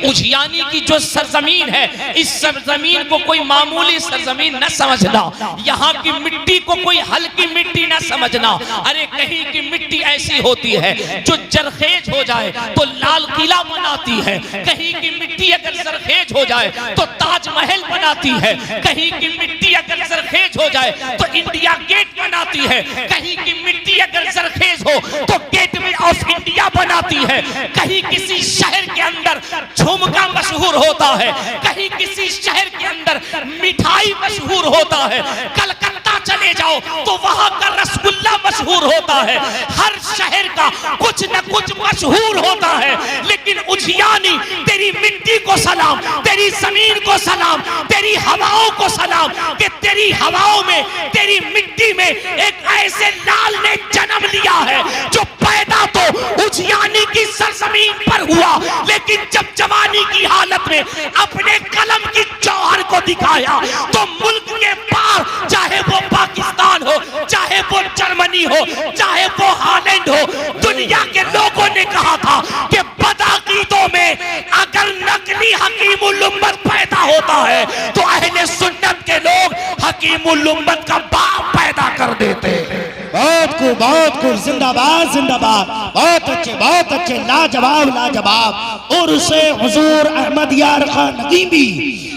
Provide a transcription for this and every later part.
उजियानी की जो सरजमीन है, इस सरजमीन को कोई मामूली सरजमीन न समझना, यहाँ की मिट्टी को कोई हल्की मिट्टी न समझना। अरे कहीं की मिट्टी ऐसी होती है जो जरखेज हो जाए तो लाल किला बनाती है, कहीं की मिट्टी अगर जरखेज हो जाए तो ताजमहल बनाती है, कहीं की मिट्टी अगर जरखेज हो जाए तो इंडिया गेट बनाती है, कहीं की मिट्टी अगर जरखेज हो तो गेटवे ऑफ इंडिया बनाती है, कहीं किसी शहर के अंदर झुमका मशहूर होता है, कहीं किसी शहर के अंदर मिठाई मशहूर होता है, कलकत्ता चले जाओ तो वहां का रसगुल्ला मशहूर होता है। हर शहर का कुछ न कुछ मशहूर होता है। लेकिन उजियानी तेरी मिट्टी को सलाम, तेरी जमीन को सलाम, तेरी हवाओं को सलाम कि तेरी हवाओं में, तेरी मिट्टी में एक ऐसे लाल ने जन्म लिया है जो पैदा तो उजियानी की सरजमीन पर हुआ, लेकिन जब जवानी की हालत में अपने कलम की जौहर को दिखाया तो मुल्क के पार, चाहे वो पाकिस्तान हो, चाहे वो जर्मनी हो, चाहे वो हॉलैंड हो, दुनिया के लोगों ने कहा था कि बदाकीदों में अगर नकली हकीमुल उम्मत पैदा होता है तो अहले सुन्नत के लोग हकीमुल उम्मत का बाप पैदा कर देते हैं। बहुत खूब, जिंदाबाद जिंदाबाद, बहुत अच्छे, लाजवाब लाजवाब। और उसे हुजूर अहमद यार खान नकीमी,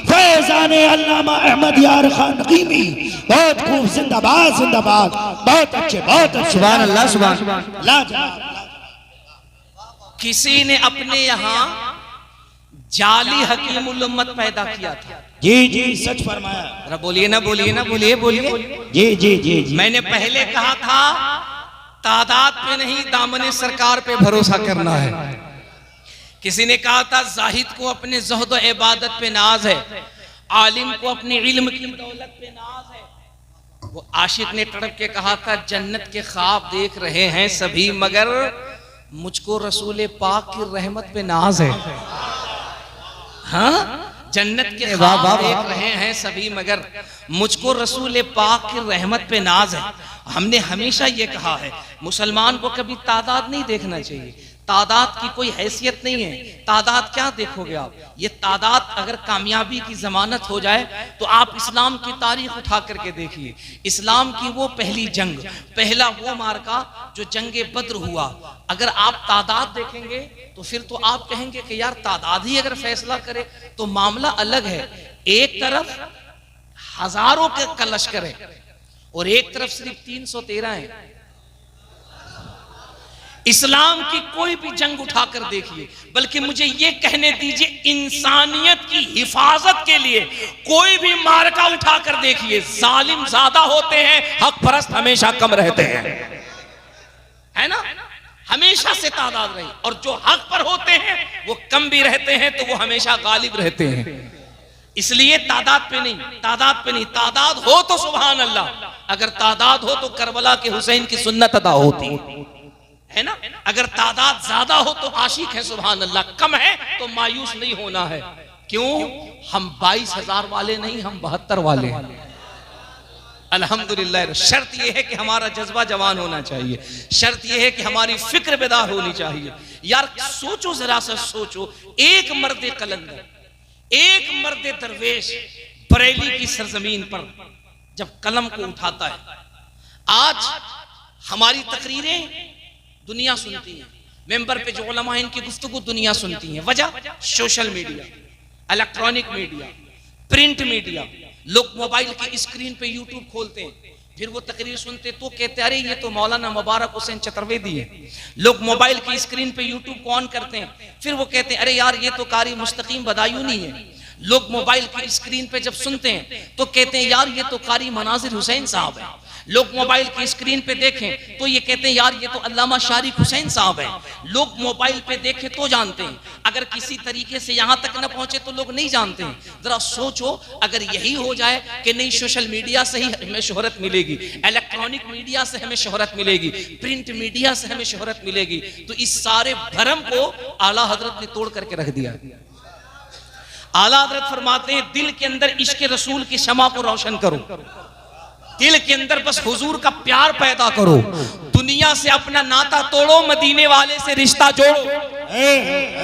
फैजाने अल्लामा अहमद यार खान नकीमी, बहुत खूब, जिंदाबाद जिंदाबाद, बहुत अच्छे, सुभान अल्लाह, सुभान लाजवाब। किसी ने अपने यहाँ जाली हकीमुल उम्मत पैदा किया था। जी सच फरमाया। जरा बोलिए ना, बोलिए। जी मैंने पहले कहा था तादाद पे नहीं, दामने सरकार पे भरोसा करना है। किसी ने कहा था जाहिद को अपने ज़ुहद और इबादत पे नाज है, आलिम को अपने इल्म की दौलत पे नाज है। वो आशिक ने तड़प के कहा था जन्नत के ख्वाब देख रहे हैं सभी, मगर मुझको रसूल पाक की रहमत पे नाज है। हाँ, जन्नत के ख्वाब देख रहे हैं सभी, मगर मुझको रसूल पाक की रहमत पे नाज है। हमने हमेशा ये कहा है मुसलमान को कभी तादाद नहीं देखना चाहिए, तादाद की कोई हैसियत नहीं है। तादाद क्या देखोगे आप? ये तादाद अगर कामयाबी की जमानत हो जाए तो आप इस्लाम की तारीख उठा करके देखिए। इस्लाम की वो पहली जंग, पहला वो मार्का जो जंगे बद्र हुआ, अगर आप तादाद देखेंगे तो फिर तो आप कहेंगे कि यार तादाद ही अगर फैसला करे तो मामला अलग है। एक तरफ हजारों का लश्कर है और एक तरफ सिर्फ 313 है। इस्लाम की कोई भी जंग उठाकर देखिए, बल्कि मुझे ये कहने दीजिए इंसानियत की हिफाजत के लिए कोई भी मार्का उठाकर देखिए, जालिम ज्यादा होते हैं, हक परस्त हमेशा कम रहते हैं, है ना? हमेशा से तादाद रही, और जो हक पर होते हैं वो कम भी रहते हैं तो वो हमेशा गालिब रहते हैं। इसलिए तादाद पे नहीं, तादाद हो तो सुभान अल्लाह, अगर तादाद हो तो करबला के हुसैन की सुन्नत अदा होती है ना। अगर तादाद ज्यादा हो तो आशिक है सुभान अल्लाह, कम है तो मायूस नहीं होना है। क्यों? हम 22,000 वाले नहीं, हम 72 वाले हैं। अल्हम्दुलिल्लाह। शर्त यह है कि हमारा जज्बा जवान होना चाहिए, शर्त यह है कि हमारी फिक्र बेदार होनी चाहिए। यार सोचो, जरा सा सोचो, एक मर्द कलंदर, एक मर्द दरवेश बरेली की सरजमीन पर जब कलम को उठाता है, आज हमारी तकरीरें दुनिया सुनती है, मेंबर पे जो उलमा है इनकी गुफ्तगू दुनिया सुनती है। वजह social media, electronic media, print media. लोग मोबाइल की स्क्रीन पे यूट्यूब खोलते हैं, फिर वो तकरीर सुनते तो कहते अरे ये तो मौलाना मुबारक हुसैन चतुर्वेदी है। लोग मोबाइल की स्क्रीन पे यूट्यूब को ऑन करते हैं, फिर वो कहते हैं अरे यार ये तो कारी मुस्तकीम बदायूनी है। लोग मोबाइल की स्क्रीन पे जब सुनते हैं तो कहते हैं यार ये तो कारी मनाजिर हुसैन साहब है। लोग मोबाइल की स्क्रीन पे देखें तो ये कहते हैं यार ये तो अल्लामा शारिक हुसैन साहब है। लोग मोबाइल पे देखें तो जानते हैं, अगर किसी तरीके से यहाँ तक न पहुंचे तो लोग नहीं जानते हैं। जरा सोचो, अगर यही हो जाए कि नहीं सोशल मीडिया से ही हमें शोहरत मिलेगी, इलेक्ट्रॉनिक मीडिया से हमें शोहरत मिलेगी, प्रिंट मीडिया से हमें शोहरत मिलेगी, तो इस सारे भरम को आला हजरत ने तोड़ करके रख दिया। आला हजरत फरमाते हैं दिल के अंदर इश्क रसूल की शमा को रोशन करो, दिल के अंदर बस हुजूर का प्यार पैदा करो, दुनिया से अपना नाता तोड़ो, मदीने वाले से रिश्ता जोड़ो।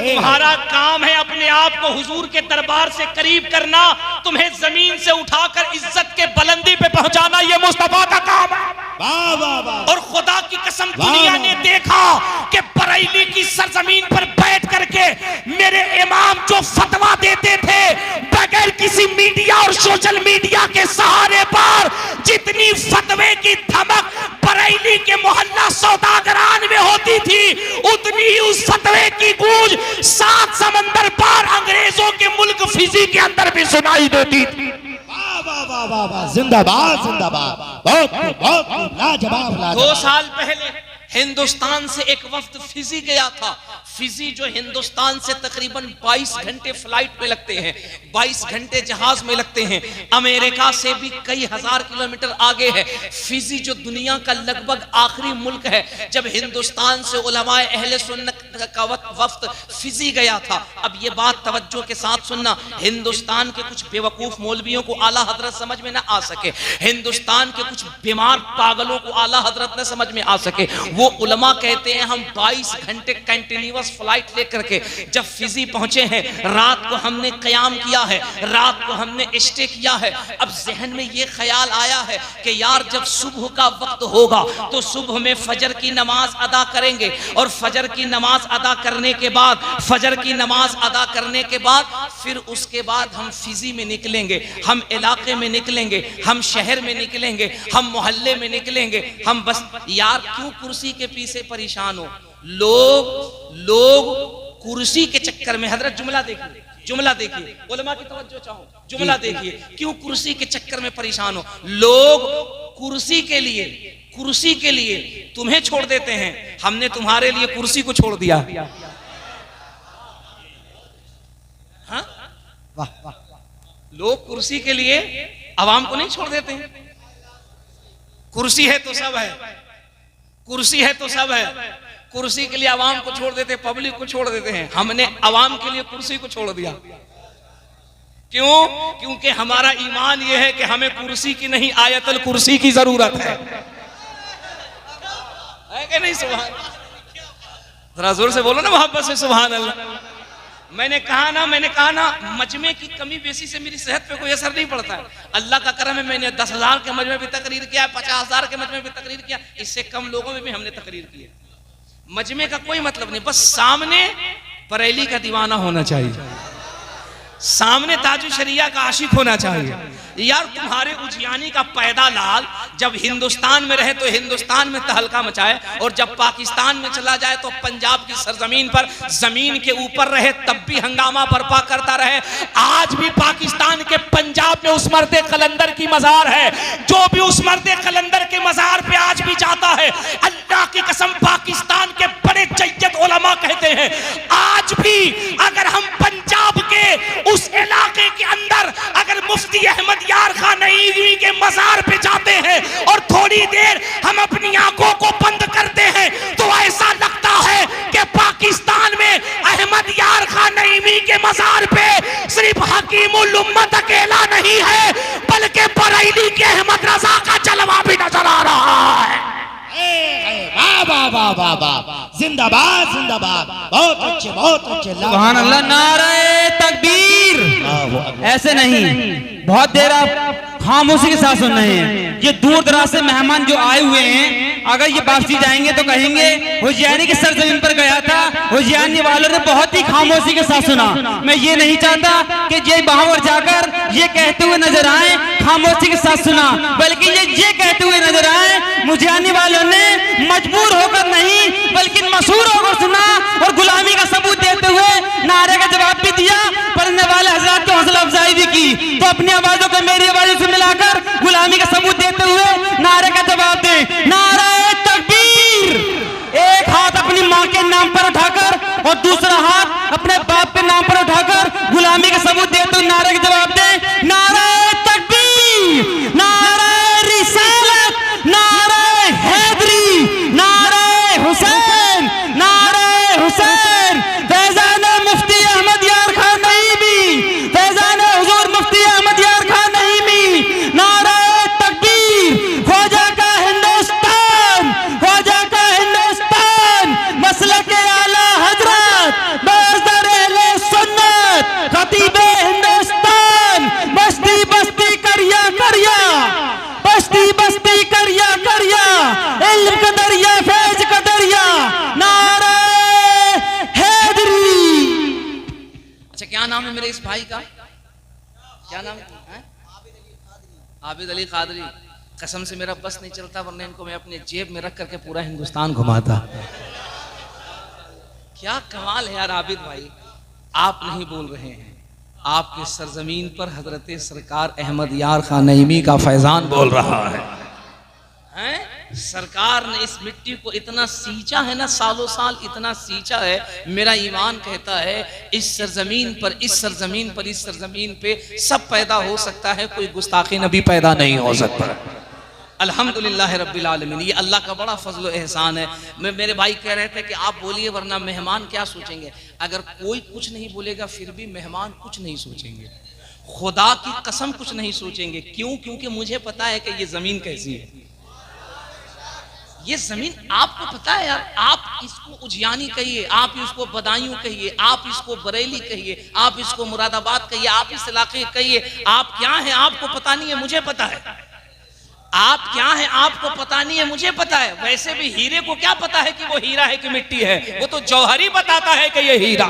तुम्हारा काम है अपने आप को हुजूर के दरबार से करीब करना, तुम्हें जमीन से उठाकर इज्जत के बुलंदी पे पहुंचाना, ये मुस्तफा का काम है। वाह वाह वाह। और खुदा की कसम दुनिया ने देखा कि बरेली की सरजमीन पर बैठ करके मेरे इमाम जो फतवा देते थे बगैर किसी मीडिया और सोशल मीडिया के सहारे पर, जितनी फतवे की धमक बरेली के मोहल्ला सौदागरान में होती थी, उतनी ही उस फतवे की गूंज 7 समंदर पार अंग्रेजों के मुल्क फिजी के अंदर भी सुनाई देती थी। वाह वाह वाह वाह वाह, जिंदाबाद जिंदाबाद, बहुत लाजवाब लाजवाब। 2 साल पहले हिंदुस्तान से एक वफ्द फिजी गया था। फिजी जो हिंदुस्तान से तकरीबन 22 घंटे फ्लाइट में लगते हैं, 22 घंटे जहाज में लगते हैं, अमेरिका से भी कई हजार किलोमीटर आगे है। फिजी जो दुनिया का लगभग आखिरी मुल्क है। जब हिंदुस्तान से उलमाए अहले सुन्नत का वफ्द फिजी गया था, अब ये बात तवज्जो के साथ सुनना, हिंदुस्तान के कुछ बेवकूफ मौलवियों को आला हजरत समझ में ना आ सके, हिंदुस्तान के कुछ बीमार पागलों को आला हजरत न समझ में आ सके, वो उलमा कहते हैं हम 22 घंटे कंटिन्यूअस फ्लाइट लेकर के जब फिजी पहुंचे हैं, रात को हमने कयाम किया है, रात को हमने स्टे किया है। अब जहन में ये ख्याल आया है कि यार जब सुबह का वक्त होगा तो सुबह में फजर की नमाज अदा करेंगे, और फजर की नमाज अदा करने के बाद, फजर की नमाज अदा करने के बाद फिर उसके बाद हम फिजी में निकलेंगे, हम इलाके में निकलेंगे, हम शहर में निकलेंगे, हम मोहल्ले में निकलेंगे, हम बस यार क्यों कुर्सी के पीछे परेशान हो? लोग कुर्सी के चक्कर में, हजरत जुमला देखिए, जुमला देखिए, उलमा की तवज्जो चाहो, जुमला देखिए, क्यों कुर्सी के चक्कर में परेशान हो? लोग कुर्सी के लिए तुम्हें छोड़ देते हैं, हमने तुम्हारे लिए कुर्सी को छोड़ दिया। हाँ? वाह वाह। लोग कुर्सी के लिए आवाम को नहीं छोड़ देते हैं। कुर्सी है तो सब है, कुर्सी है तो सब है, कुर्सी के लिए आवाम को छोड़ देते, पब्लिक को छोड़ देते हैं। हमने आवाम के लिए कुर्सी को छोड़ दिया। क्यों? क्योंकि हमारा ईमान यह है कि हमें कुर्सी की नहीं आयतल कुर्सी की जरूरत है कि नहीं? सुभान, जरा जोर से बोलो ना मोहब्बत से, सुभान अल्लाह। मैंने कहा ना मजमे की कमी बेसी से मेरी सेहत पे कोई असर नहीं पड़ता है। अल्लाह का करम है, मैंने 10,000 के मजमे भी तकरीर किया, 50,000 के मजमे भी तकरीर किया, इससे कम लोगों में भी हमने तकरीर की है। मजमे का कोई मतलब नहीं, बस सामने बरेली का दीवाना होना चाहिए, सामने ताजु शरिया का आशिक होना चाहिए। यार तुम्हारे उजियानी का पैदा लाल जब हिंदुस्तान में रहे तो हिंदुस्तान में तहलका मचाए, और जब पाकिस्तान में चला जाए तो पंजाब की सरजमीन पर जमीन के ऊपर रहे तब भी हंगामा बर्पा करता रहे। आज भी पाकिस्तान के पंजाब में उस मर्दे कलंदर की मजार है, जो भी उस मर्दे कलंदर के मजार पे आज भी जाता है, अल्लाह की कसम पाकिस्तान के बड़े जय्यद उलमा कहते हैं आज भी अगर हम पंजाब के उस इलाके के अंदर अगर मुफ्ती अहमद यार खान नईमी के मजार पे जाते हैं और थोड़ी देर हम अपनी आंखों को बंद करते हैं तो ऐसा लगता है कि पाकिस्तान में अहमद यार खान नईमी के मजार पे सिर्फ हकीमुल उम्मत अकेला नहीं है, बल्कि बरेली के अहमद रजा का जलवा भी नजर आ रहा है। वाह वाह वाह वाह वाह, जिंदाबाद जिंदाबाद, बहुत अच्छे सुभान अल्लाह, नारे तकबीर। ऐसे नहीं, बहुत देर आप खामोशी के साथ सुन रहे हैं। ये दूर दराज से मेहमान जो आए हुए हैं, अगर ये वापसी जाएंगे तो कहेंगे हुजैनी की सरजमीन पर गया था, हुजैनी वालों ने बहुत ही खामोशी के साथ सुना। मैं ये नहीं चाहता कि ये वहां पर जाकर ये कहते हुए नजर आए खामोशी के साथ सुना, बल्कि ये कहते हुए नजर आए हुजैनी वालों ने मजबूर होकर नहीं बल्कि मशहूर होकर सुना, और गुलामी का सबूत देते हुए नारे का जवाब भी दिया, पढ़ने वाले हजरात की हौसला अफजाई भी की। तो अपनी आवाजों को मेरी आवाजों से मिलाकर गुलामी का सबूत देते हुए नारे का जवाब दे, नारे तकबीर। एक हाथ अपनी माँ के नाम पर उठाकर और दूसरा हाथ अपने बाप के नाम पर उठाकर गुलामी का सबूत देते हुए नारे का जवाब दे, नारे तकबीर, नारे रिसालत, नारे हैदरी, नारे हुसैन, नारे हुसैन। फैजान मुफ्ती अहमद यार खान नईमी, फैजान हुजूर मुफ्ती अहमद यार खान नईमी, नारे तकबीर। ख्वाजा का हिंदुस्तान, ख्वाजा का हिंदुस्तान, मसलक आला हजरत, बरदर अहले सुन्नत, अच्छा क्या नाम है मेरे इस भाई का, क्या नाम है? आबिद अली कादरी। कसम से मेरा बस नहीं चलता, वरना इनको मैं अपने जेब में रख करके पूरा हिंदुस्तान घुमाता। क्या कमाल है यार आबिद भाई, आप नहीं बोल रहे हैं, आपके सरजमीन पर हजरत सरकार अहमद यार खान नईमी का फैजान बोल रहा है। सरकार ने इस मिट्टी को इतना सींचा है ना, सालों साल इतना सींचा है, मेरा ईमान कहता है इस सरजमीन पर, इस सरजमीन पर, इस सरजमीन पे सब पैदा हो सकता है, कोई गुस्ताखी नबी पैदा नहीं हो सकता। अल्हम्दुलिल्लाह रब्बिल आलमीन, ये अल्लाह का बड़ा फजल व एहसान है। मेरे भाई कह रहे थे कि आप बोलिए वरना मेहमान क्या सोचेंगे। अगर कोई कुछ नहीं बोलेगा फिर भी मेहमान कुछ नहीं सोचेंगे, खुदा की कसम कुछ नहीं सोचेंगे। क्यों? क्योंकि मुझे पता है कि ये जमीन कैसी है। ये जमीन आपको पता है यार, आप इसको उजियानी कहिए, आप इसको बदायूं कहिए, आप इसको बरेली कहिए, आप इसको मुरादाबाद कहिए, आप इस इलाके कहिए, आप क्या है आपको पता नहीं है, मुझे पता है। आप क्या है आपको पता नहीं है, मुझे पता है। वैसे भी हीरे को क्या पता है कि वो हीरा है कि मिट्टी है, वो तो जौहरी बताता है कि ये हीरा।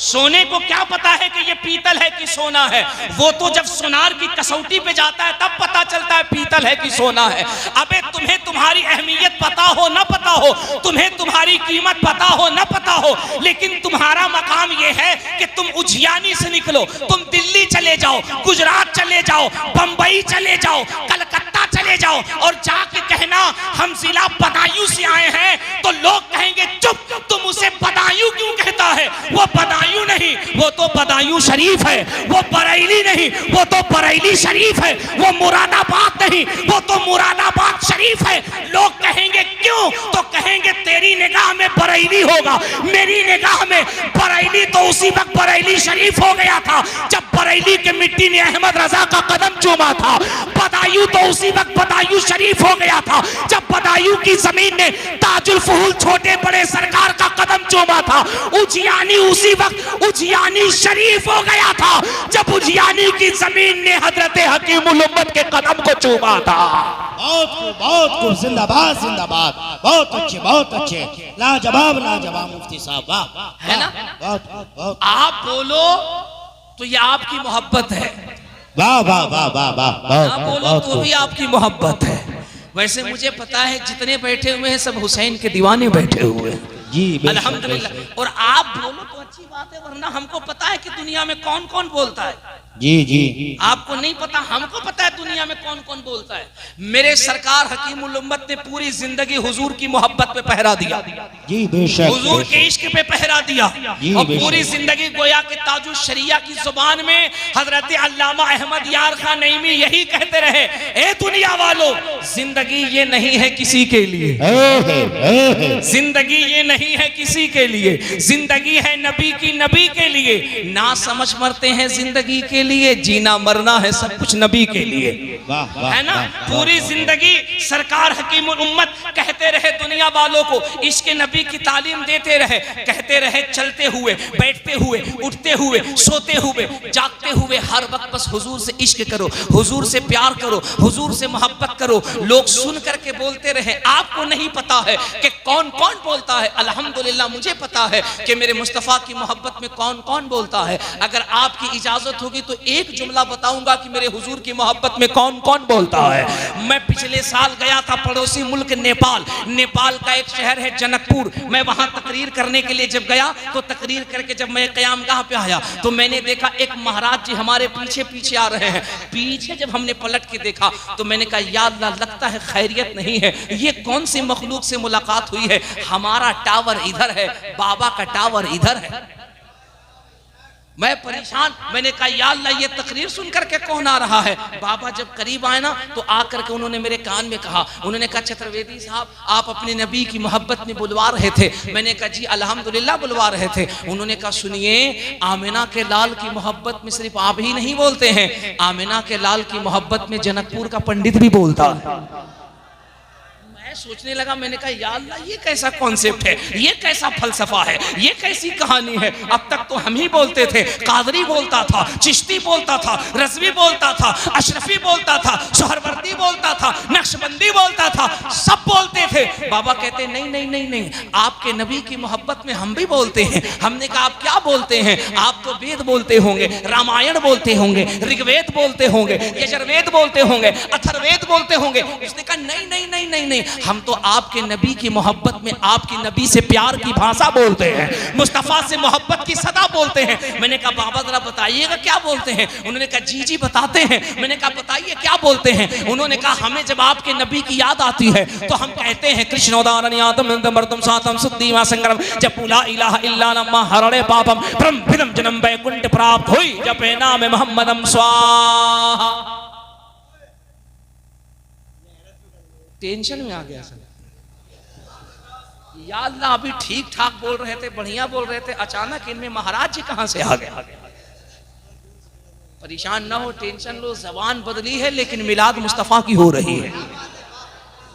सोने को क्या पता है कि ये पीतल है कि सोना है, वो तो जब सोनार की कसौटी पे जाता है तब पता चलता है पीतल है कि सोना है। अबे तुम्हें तुम्हारी अहमियत पता हो ना पता हो, तुम्हें तुम्हारी कीमत पता हो ना पता हो, लेकिन तुम्हारा मकाम ये है कि तुम उजियानी से निकलो, तुम दिल्ली चले जाओ, गुजरात चले जाओ, बंबई चले जाओ, कलकत्ता चले जाओ और जाके कहना हम जिला बदायूं से आए हैं, तो लोग कहेंगे चुप, तुम उसे बदायूं क्यों कहता है? वो बदायूं नहीं, वो तो बदायूं शरीफ है। वो बरेली नहीं, वो तो बरेली शरीफ है। वो मुरादाबाद नहीं, वो तो मुरादाबाद शरीफ है। लोग कहेंगे क्यों? तो कहेंगे तेरी निगाह में बरेली होगा, मेरी निगाह में बरेली तो उसी वक्त बरेली शरीफ हो गया था जब बरेली के मिट्टी ने अहमद रजा का कदम चूमा था। बदायूं तो उसी वक्त बदायूं शरीफ हो गया था जब बदायूं की जमीन ने ताजुल फुहुल छोटे बड़े सरकार का कदम चूमा था। उजियानी उसी वक्त उजियानी शरीफ हो गया था जब उजियानी की जमीन ने हजरत हकीमुल उम्मत के कदम को चूमा था। बहुत खूब, जिंदाबाद जिंदाबाद, बहुत अच्छे, लाजवाब लाजवाब मुफ्ती साहब, वाह है ना? बहुत आप बोलो तो ये आपकी मोहब्बत है, वाह वाह वाह वाह वाह, आप बोलो तो भी आपकी मोहब्बत है। वैसे मुझे पता है जितने बैठे हुए हैं सब हुसैन के दीवाने बैठे हुए हैं जी, अल्हम्दुलिल्लाह। और आप बोलो तो अच्छी बात है, वरना हमको पता है कि दुनिया में कौन कौन बोलता है। जी जी, आपको नहीं पता, हमको पता है दुनिया में कौन कौन बोलता है। मेरे सरकार हकीमुल उम्मत ने पूरी जिंदगी हुजूर की मोहब्बत पे पहरा दिया जी, बेशक, हुजूर के इश्क पे पहरा दिया, और बेशक। पूरी जिंदगी गोया के ताजुल शरिया की जुबान में हजरत अल्लामा अहमद यार खान नईमी यही कहते रहे, ए दुनिया वालों, जिंदगी ये नहीं है किसी के लिए, जिंदगी ये नहीं है किसी के लिए, जिंदगी है नबी की, नबी के लिए। ना समझ मरते हैं जिंदगी के लिए, जीना मरना है सब कुछ नबी के लिए, है ना? पूरी जिंदगी सरकार हकीमुल उम्मत कहते रहे दुनिया वालों को, इश्क नबी की तालीम देते रहे, कहते रहे चलते हुए, बैठते हुए, उठते हुए, सोते हुए, जागते हुए, हर वक्त बस हुजूर से इश्क करो, हुजूर से प्यार करो, हुजूर से मोहब्बत करो। लोग सुन करके बोलते रहे। आपको नहीं पता है कि कौन कौन बोलता है। अल्हम्दुलिल्लाह मुझे पता है कि मेरे मुस्तफ़ा की मोहब्बत में कौन कौन बोलता है। अगर आपकी इजाजत होगी तो एक जुमला बताऊंगा कि मेरे हुजूर की मोहब्बत में कौन कौन बोलता है। मैं पिछले साल गया था पड़ोसी मुल्क नेपाल, नेपाल का एक शहर है जनकपुर। मैं वहां तकरीर करने के लिए जब गया तो तकरीर करके जब मैं क़यामगाह पे आया तो मैंने देखा एक महाराज जी हमारे पीछे पीछे आ रहे हैं। पीछे जब हमने पलट के देखा तो मैंने कहा या अल्लाह, लगता है खैरियत नहीं है, ये कौन सी मखलूक से मुलाकात हुई है। हमारा टावर इधर है, बाबा का टावर इधर है। मैं परेशान, मैंने कहा या अल्लाह, ये तकरीर सुन करके कौन आ रहा है। बाबा जब करीब आए ना तो आकर के उन्होंने मेरे कान में कहा, उन्होंने कहा चतुर्वेदी साहब, आप अपने नबी की मोहब्बत में बुलवा रहे थे। मैंने कहा जी अल्हम्दुलिल्लाह बुलवा रहे थे। उन्होंने कहा सुनिए, आमिना के लाल की मोहब्बत में सिर्फ आप ही नहीं बोलते हैं, आमिना के लाल की मोहब्बत में जनकपुर का पंडित भी बोलता है। मैं सोचने लगा, मैंने कहा या अल्लाह ये कैसा कॉन्सेप्ट है, ये कैसा फलसफा है, ये कैसी कहानी है। अब तक तो हम ही बोलते थे, कादरी बोलता था, चिश्ती बोलता था, रज़वी बोलता था, अशरफी बोलता था, सोहरवर्दी बोलता था, नक्शबंदी बोलता था, सब बोलते थे। बाबा कहते नहीं नहीं नहीं नहीं, आपके नबी की मोहब्बत में हम भी बोलते हैं। हमने कहा आप क्या बोलते हैं? आप तो वेद बोलते होंगे, रामायण बोलते होंगे, ऋग्वेद बोलते होंगे, यजुर्वेद बोलते होंगे, अथर्ववेद बोलते होंगे। उसने कहा नहीं नहीं नहीं नहीं नहीं, हम तो आपके नबी की मोहब्बत में आपके नबी से प्यार की भाषा बोलते हैं, मुस्तफा से मोहब्बत की सदा बोलते हैं। मैंने कहा बाबा जरा बताइएगा क्या बोलते हैं? उन्होंने कहा जी जी बताते हैं। मैंने कहा बताइए क्या बोलते हैं? उन्होंने कहा हमें जब आपके नबी की याद आती है तो हम कहते हैं कृष्णोदारण्यतम सातम सुद्दीमा संग्रम जपू ला इलाहा इल्लल्लाह हरणे पापम ब्रह्मविदम जन्म वैकुंठ प्राप्त हुई जपे नाम मोहम्मदम स्वाहा। टेंशन में आ गया सर, या अल्लाह अभी ठीक ठाक बोल रहे थे, बढ़िया बोल रहे थे, अचानक इनमें महाराज जी कहां से आ गए? परेशान ना हो, टेंशन लो, जबान बदली है लेकिन मिलाद मुस्तफा की हो रही है।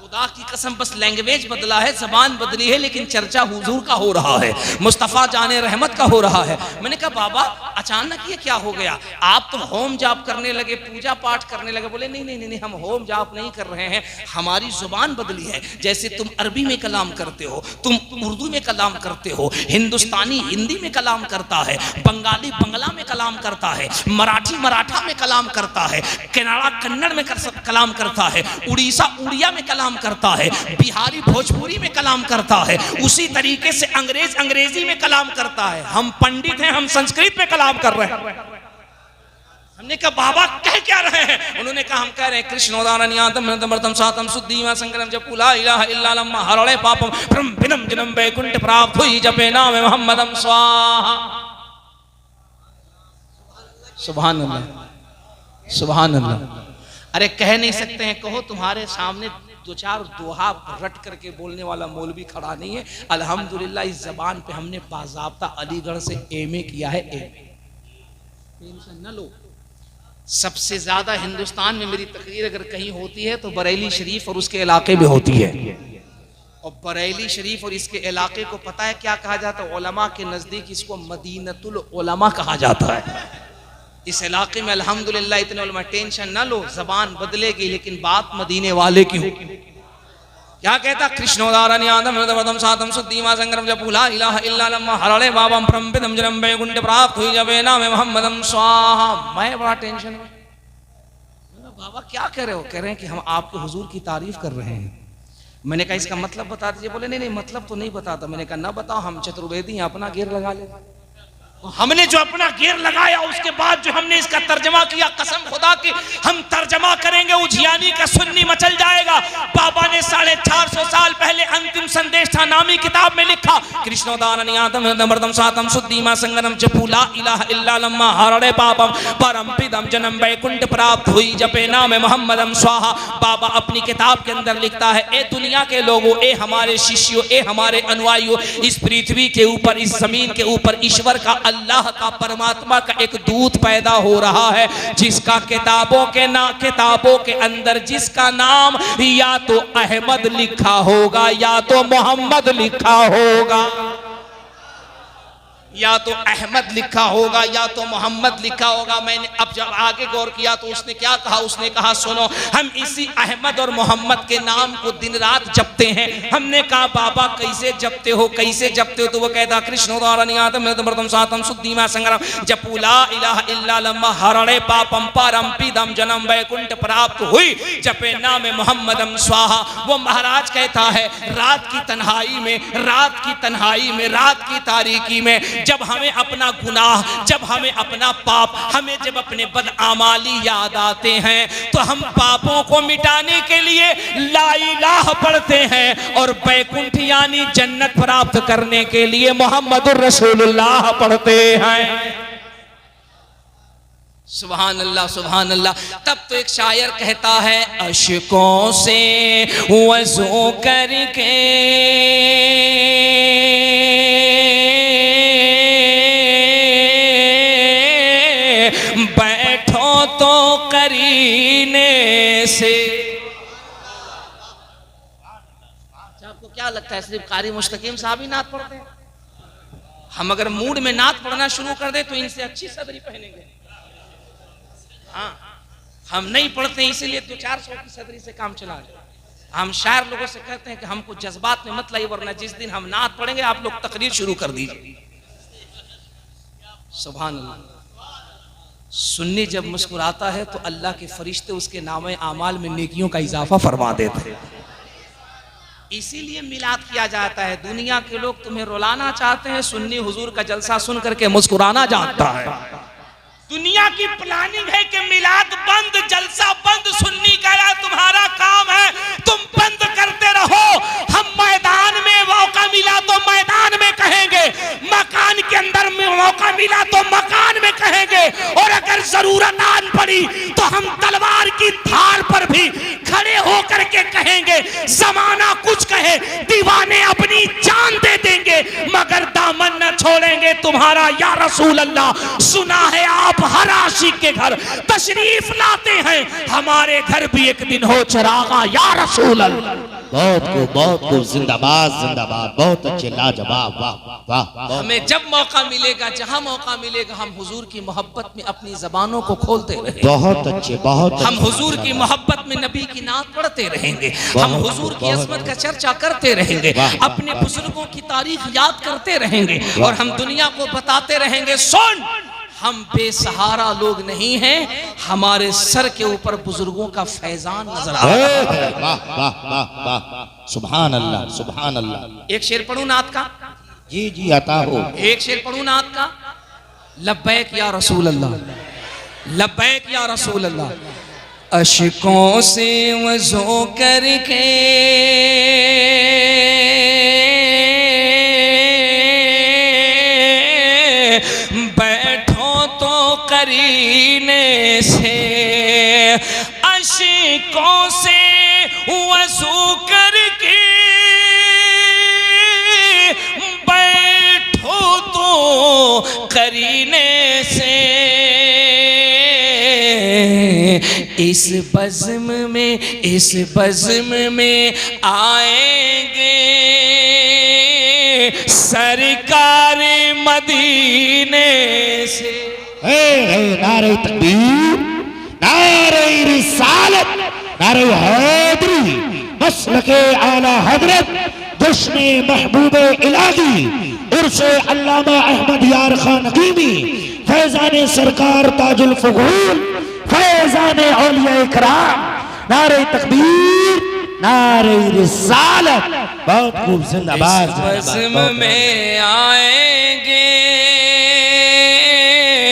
खुदा की कसम बस लैंग्वेज बदला है, जबान बदली है लेकिन चर्चा हुजूर का हो रहा है, मुस्तफा जाने रहमत का हो रहा है। मैंने कहा बाबा अचानक ये क्या हो गया? आप तो होम जाप करने लगे, पूजा पाठ करने लगे। बोले नहीं नहीं नहीं, हम होम जाप नहीं कर रहे हैं, हमारी जुबान बदली है। जैसे तुम अरबी में कलाम करते हो, तुम उर्दू में कलाम करते हो, हिंदुस्तानी हिंदी में कलाम करता है, बंगाली बंगला में कलाम करता है, मराठी मराठा में कलाम करता है, कन्नड़ा कन्नड़ में कलाम करता है, उड़ीसा उड़िया में कलाम करता है, बिहारी भोजपुरी में कलाम करता है, उसी तरीके से अंग्रेज अंग्रेजी में कलाम करता है। हम पंडित हैं, हम संस्कृत में कलाम कर रहे हैं। हमने कहा बाबा कह क्या रहे हैं? उन्होंने कहा हम कह रहे हैं कृष्णोदारण्यतम सातम सुद्दीमा संग्रम जपू ला इलाहा इल्लल्लाह हरणे पापम ब्रह्मविदम जन्म वैकुंठ प्राप्त हुई जपे नाम मोहम्मदम स्वाहा। सुभान अल्लाह सुभान अल्लाह। अरे कह नहीं सकते हैं, कहो तुम्हारे सामने दो चार दोहा रट करके बोलने वाला मौलवी खड़ा नहीं है। अल्हम्दुलिल्लाह इस जबान पे हमने बाज़ाब्ता अलीगढ़ से एमए किया है। टेंशन न लो, सबसे ज्यादा हिंदुस्तान में मेरी तकरीर अगर कहीं होती है तो बरेली शरीफ और उसके इलाके में होती है। और बरेली शरीफ और इसके इलाके को पता है क्या कहा जाता है? उलमा के नजदीक इसको मदीनतुल उलमा कहा जाता है। इस इलाके में अल्हम्दुलिल्लाह इतने उलमा। टेंशन ना लो, जबान बदलेगी लेकिन बात मदीने वाले की हो। क्या कहता? कृष्णोदारण्यतम सातम सुद्दीमा संग्रम जपू ला इलाहा इल्लल्लाह हरणे पापम ब्रह्मविदम जन्म वैकुंठ प्राप्त हुई जपे नाम मोहम्मदम स्वाहा। मैं बड़ा टेंशन में, बाबा क्या कह रहे हो? कह रहे हैं कि हम आपके हुजूर की तारीफ कर रहे हैं। मैंने कहा इसका मतलब बता दीजिए। बोले नहीं नहीं मतलब तो नहीं बताता। मैंने कहा ना बताओ, हम चतुर्वेदी हैं, अपना घेर लगा ले। हमने जो अपना घेर लगाया उसके बाद जो हमने इसका तर्जमा किया, कसम खुदा की हम तर्जमा करेंगे उजियानी का सुन्नी मचल जाएगा। बाबा ने 450 साल पहले अंतिम संदेश था नामी किताब में लिखा, कृष्णोदारण्यतम सातम सुद्दीमा संगम जपू ला इलाहा इल्लल्लाह हरणे पापम परमपिदम जन्म वैकुंठ प्राप्त हुई जपे नाम मोहम्मदम स्वाहा। बाबा अपनी किताब के अंदर लिखता है, ए दुनिया के लोगों, ए हमारे शिष्यों, ए हमारे अनुयायियों, इस पृथ्वी के ऊपर, इस जमीन के ऊपर ईश्वर का, अल्लाह का, परमात्मा का एक दूत पैदा हो रहा है जिसका किताबों के अंदर जिसका नाम या तो अहमद लिखा होगा या तो मोहम्मद लिखा होगा, या तो अहमद लिखा होगा या तो मोहम्मद लिखा होगा। मैंने अब जब आगे गौर किया तो उसने क्या कहा? उसने कहा सुनो, हम इसी अहमद और मोहम्मद के नाम को दिन रात जपते हैं। हमने कहा बाबा कैसे जपते हो, कैसे जपते हो? तो वो कहता कृष्णोदारण्यतम सातम सुद्दीमा संग्रम जपू ला इलाहा इल्लल्लाह हरणे पापम परमपिदम जन्म वैकुंठ प्राप्त हुई जपे नाम मोहम्मदम स्वाहा। वो महाराज कहता है रात की तन्हाई में, रात की तन्हाई में, रात की तारीकी में जब हमें अपना गुनाह, जब हमें अपना पाप, हमें जब अपने बदआमाली याद आते हैं तो हम पापों को मिटाने के लिए ला इलाह पढ़ते हैं और बैकुंठ यानी जन्नत प्राप्त करने के लिए मोहम्मदुर रसूलुल्लाह पढ़ते हैं। सुभान अल्लाह सुभान अल्लाह। तब तो एक शायर कहता है, अशकों से वज़ू करके बैठो तो करीने से। क्या लगता है सिर्फ कारी मुस्तकीम साहब ही नात पढ़ते हैं? हम अगर मूड में नात पढ़ना शुरू कर दे तो इनसे अच्छी सदरी पहनेंगे। हाँ, हम नहीं पढ़ते इसीलिए 200-400 की सदरी से काम चला रहे। हम शायर लोगों से कहते हैं कि हमको जज्बात में मत लाइए, वरना जिस दिन हम नात पढ़ेंगे आप लोग तकरीर शुरू कर दीजिए। सुभान अल्लाह। सुन्नी जब मुस्कुराता है तो अल्लाह के फरिश्ते उसके नामे आमाल में नेकियों का इजाफा फरमा देते हैं। इसीलिए मिलाद किया जाता है। दुनिया के लोग तुम्हें रुलाना चाहते हैं, सुन्नी हुजूर का जलसा सुन करके मुस्कुराना जानता है। दुनिया की प्लानिंग है कि मिलाद बंद, जलसा बंद, सुन्नी का तुम्हारा काम है, तुम बंद करते रहो। हम मैदान में मौका मिला तो मैदान में कहेंगे, मकान के अंदर में मौका मिला तो मकान में कहेंगे, और अगर जरूरत आन पड़ी तो हम तलवार की धार पर भी खड़े होकर के कहेंगे। जमाना कुछ कहे, दीवाने अपनी जान दे देंगे, मगर दामन न छोड़ेंगे तुम्हारा या रसूल अल्लाह। सुना है आप हर आशिक के घर तशरीफ लाते हैं, हमारे घर भी एक दिन हो चरागा या रसूल अल्लाह। बहुत खूब, जिंदाबाद जिंदाबाद, बहुत अच्छे, लाजवाब, वाह वाह। हमें जब मौका मिलेगा, जहां मौका मिलेगा, हम हुजूर की मोहब्बत में अपनी जबानों को खोलते रहेंगे। बहुत अच्छे, बहुत हम हुजूर की मोहब्बत में नबी की नात पढ़ते रहेंगे, हम हुजूर की अज़मत का चर्चा करते रहेंगे, अपने बुजुर्गों की तारीख याद करते रहेंगे, और हम दुनिया को बताते रहेंगे, सुन हम बेसहारा लोग नहीं हैं, हमारे सर के ऊपर बुजुर्गों का फैजान नजर आ रहा है। वाह वाह वाह वाह, सुभान अल्लाह सुभान अल्लाह। एक शेर पढ़ूं नात का? जी जी, अता हो। एक शेर पढ़ूं नात का? लब्बैक या रसूल अल्लाह, लब्बैक या रसूल अल्लाह। अशकों से वज़ू करके करीने से, अशिकों से वज़ू करके बैठो तो करीने से, इस बज़्म में आएंगे सरकार मदीने से। नारे तकबीर, नारे रिसालत, नारे हैदरी, मसलके आला हजरत, जश्न महबूबे इलाही, उर्से अल्लामा अहमद यार खान नकीमी, फैजान सरकार ताजुल फुगूल, फैजान औलिया इकराम। नारे तकबीर, नारे रिसालत, बहुत खूब, जिंदाबाद। बज़्म में आएंगे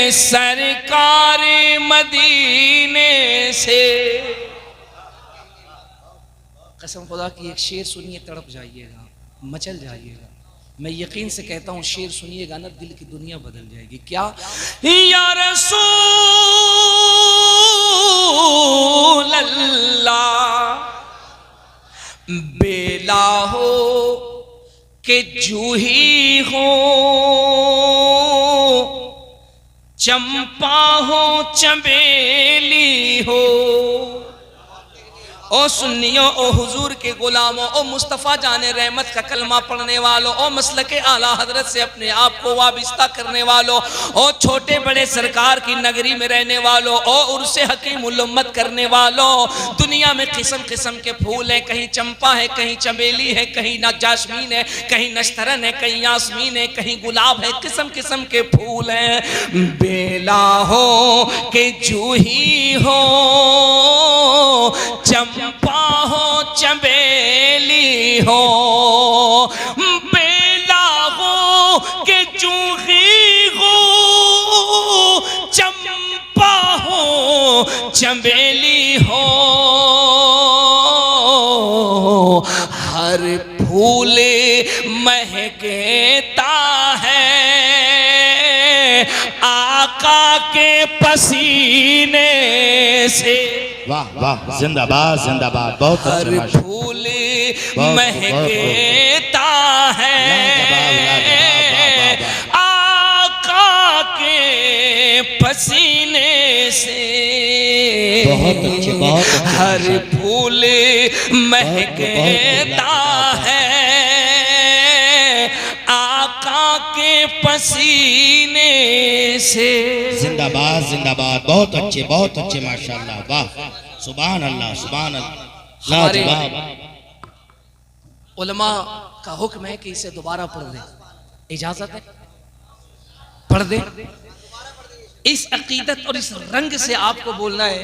सरकार मदीने से। कसम खुदा की एक शेर सुनिए, तड़प जाइएगा, मचल जाइएगा। मैं यकीन से कहता हूँ शेर सुनिएगा ना, दिल की दुनिया बदल जाएगी। क्या? या रसूल अल्लाह, बेला हो के जूही हो, चंपा हो चमेली हो, ओ सुन्नियों, ओ हुजूर के गुलामों, ओ मुस्तफ़ा जाने रहमत का कलमा पढ़ने वालों, ओ मसलके आला हजरत से अपने आप को वाबिस्ता करने वालों, ओ छोटे बड़े सरकार की नगरी में रहने वालों, ओ उर्से हकीमुल उम्मत करने वालों। दुनिया में किस्म किस्म के फूल हैं, कहीं चंपा है, कहीं चमेली है, कहीं जास्मीन है, कहीं नश्तरन है, कहीं यास्मीन है, कहीं गुलाब है, किस्म किस्म के फूल हैं। बेला हो के जूही हो, चंपा हो चमेली हो, बेला हो के जूही हो, चंपा हो चमेली हो, हर फूल महकता है आका के पसीने से। वाह वाह, जिंदाबाद जिंदाबाद, बहुत हर फूल महकता है आका के पसीने से। बहुत अच्छे, बहुत अच्छे। हर फूल महकता है पसीने से। जिंदाबाद जिंदाबाद, बहुत अच्छे माशाल्लाह, वाह सुभान अल्लाह सुभान अल्लाह। हमारे लाजवाब। उलमा का हुक्म है कि इसे दोबारा पढ़ दे, इजाजत है? पढ़ दे। इस अकीदत और इस रंग से आपको बोलना है,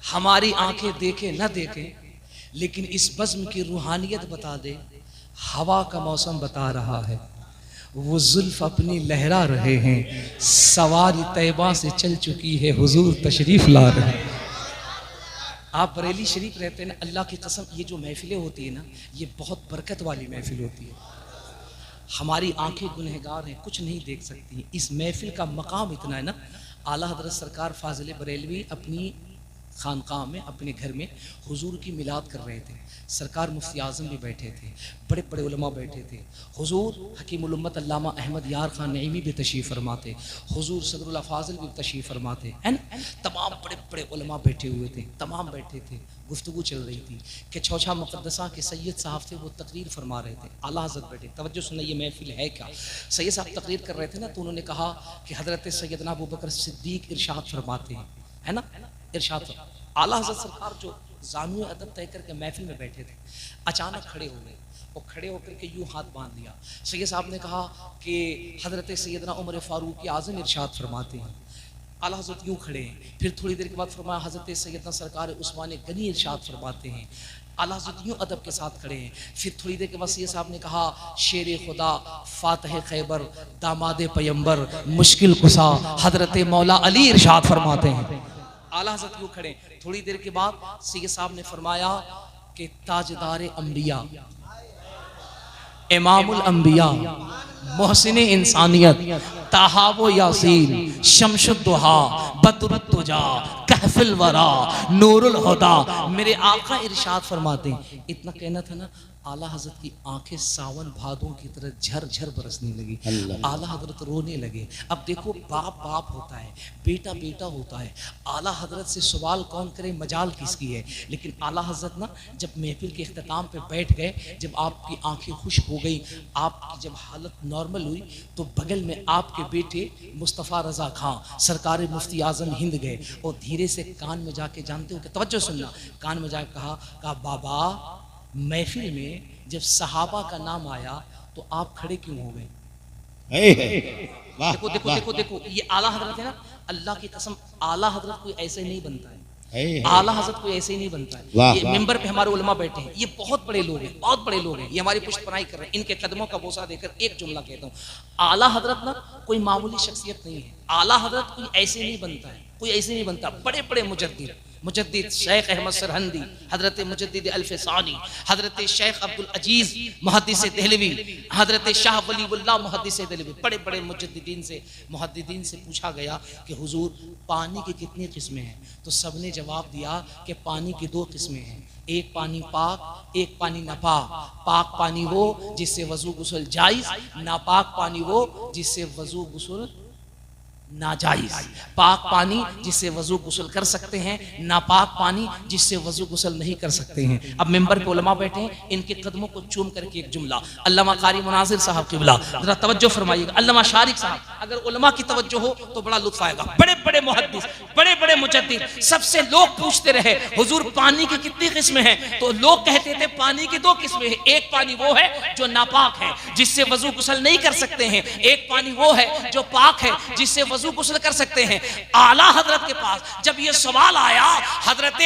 हमारी आंखें देखे न देखे, लेकिन इस बज़्म की रूहानियत बता दे। हवा का मौसम बता रहा है, वो जुल्फ अपनी लहरा रहे हैं, सवारी तैबा से चल चुकी है, हुजूर तशरीफ ला रहे हैं। आप बरेली शरीफ रहते हैं ना, अल्लाह की कसम, ये जो महफिलें होती है ना, ये बहुत बरकत वाली महफिल होती है। हमारी आंखें गुनहगार हैं, कुछ नहीं देख सकती। इस महफिल का मकाम इतना है ना, आला हज़रत सरकार फाजिल बरेलवी अपनी खानकाह में, अपने घर में हुजूर की मिलाद कर रहे थे। सरकार मुफ्ती आज़म भी बैठे थे, बड़े बड़े उलमा बैठे थे। हुजूर हकीमुल उम्मत अल्लामा अहमद यार खान नईमी भी तशरीफ़ फरमाते, हुजूर सदरुल फाजिल भी तशरीफ़ फरमाते हैं। तमाम बड़े बड़े उलमा बैठे हुए थे, तमाम बैठे थे। गुफ्तगू चल रही थी कि चौछा मुक़द्दसा के सैयद साहब थे, वो तकरीर फरमा रहे थे। आला हज़रत बैठे, तवज्जो सुनिए, ये महफिल है क्या। सैयद साहब तकरीर कर रहे थे ना, तो उन्होंने कहा कि हज़रत सैयदना अबू बकर सिद्दीक़ इरशाद फरमाते हैं, है ना, इरशाद। आला हज़रत सरकार जो ज़ानुए अदब तय करके महफिल में बैठे थे, अचानक खड़े हो गए और खड़े होकर के यूँ हाथ बांध लिया। सैयद साहब ने कहा कि हज़रत सैयदना उमर फ़ारूक आज़म इरशाद फरमाते हैं। आला हज़रत यूँ खड़े हैं, फिर थोड़ी देर के बाद फरमाया हज़रत सैयदना सरकार उस्मान गनी इरशाद फरमाते हैं। आला हज़रत यूँ अदब के साथ खड़े हैं। फिर थोड़ी देर के बाद सैयद साहब ने कहा शेर खुदा, फातह खैबर, दामाद पैगंबर, मुश्किल कुसा, हज़रत मौला अली इरशाद फरमाते हैं। आला हज़रत यूँ खड़े। थोड़ी देर के बाद सैयद साहब ने फरमाया कि ताजदार अंबिया, इमामुल अंबिया, मोहसिन इंसानियत, ताहावो यासीन, शमशुद्दुहा, बदरुत्तुजा, कहफिल वरा, नूरुल हुदा, मेरे आका इरशाद फरमाते हैं। इतना कहना था ना, आला हज़रत की आंखें सावन भादों की तरह झरझर बरसने लगी। आला हज़रत रोने लगे। अब देखो, बाप बाप होता है, बेटा बेटा होता है। आला हज़रत से सवाल कौन करे, मजाल किसकी है। लेकिन आला हज़रत ना जब महफिल के इख्तिताम पे बैठ गए, जब आपकी आंखें खुश हो गई, आपकी जब हालत नॉर्मल हुई, तो बगल में आपके बेटे मुस्तफ़ा रज़ा खां सरकार मुफ्ती आज़म हिंद गए और धीरे से कान में जाके, जानते हो कि तवज्जो सुनना, कान में जाके कहा बाबा, महफिल में जब सहाबा का नाम आया तो आप खड़े क्यों हो गए। देखो देखो देखो देखो, ये आला हज़रत है ना, अल्लाह की कसम, आला हज़रत कोई ऐसे नहीं बनता है। आला हज़रत कोई ऐसे ही नहीं बनता है। ये मिंबर पे हमारे उलमा बैठे हैं, ये बहुत बड़े लोग हैं, बहुत बड़े लोग हैं, ये हमारी पुष्टपनाई कर रहे हैं। इनके कदमों का बोसा देकर एक जुमला कहता हूँ, आला हज़रत ना कोई मामूली शख्सियत नहीं है। आला हज़रत कोई ऐसे नहीं बनता है, कोई ऐसे नहीं बनता। बड़े बड़े मुजद्दिद शेख अहमद सरहंदी, हज़रत मुजद्दिद अल्फ़सानी, हज़रत शेख अब्दुल अजीज़ मुहद्दिस देहलवी, हज़रत शाह वलीउल्लाह मुहद्दिस देहलवी, बड़े बड़े मुहद्दिदीन से पूछा गया कि हुजूर पानी की कितनी किस्में हैं। तो सब ने जवाब दिया कि पानी की 2 किस्में हैं, एक पानी पाक, एक पानी नापाक। पाक पानी वो जिससे वज़ू गुस्ल जायज़, नापाक पानी वो जिससे वज़ू गुस्ल नाजायज। पाक पानी जिससे वजू गुस्ल कर सकते हैं, नापाक पानी जिससे वजू गुस्ल नहीं कर सकते हैं। अब मेंबर पे उलमा बैठे हैं, इनके कदमों को चूम करके एक जुमला, अल्लामा कारी मुनाजिर साहब क़िबला, जरा तवज्जो फरमाइएगा, अल्लामा शारिक साहब, अगर उलमा की तवज्जो हो तो बड़ा लुत्फ आएगा। बड़े बड़े मुहद्दिस, बड़े बड़े मुजद्दिद, सबसे लोग पूछते रहे हुजूर पानी की कितनी किस्में हैं, तो लोग कहते थे पानी की 2 किस्में हैं, एक पानी वो है जो नापाक है जिससे वजू गुस्ल नहीं कर सकते हैं, एक पानी वो है जो पाक है जिससे वजू गुस्ल कर सकते हैं। आला हजरत के पास जब ये सवाल आया, हजरत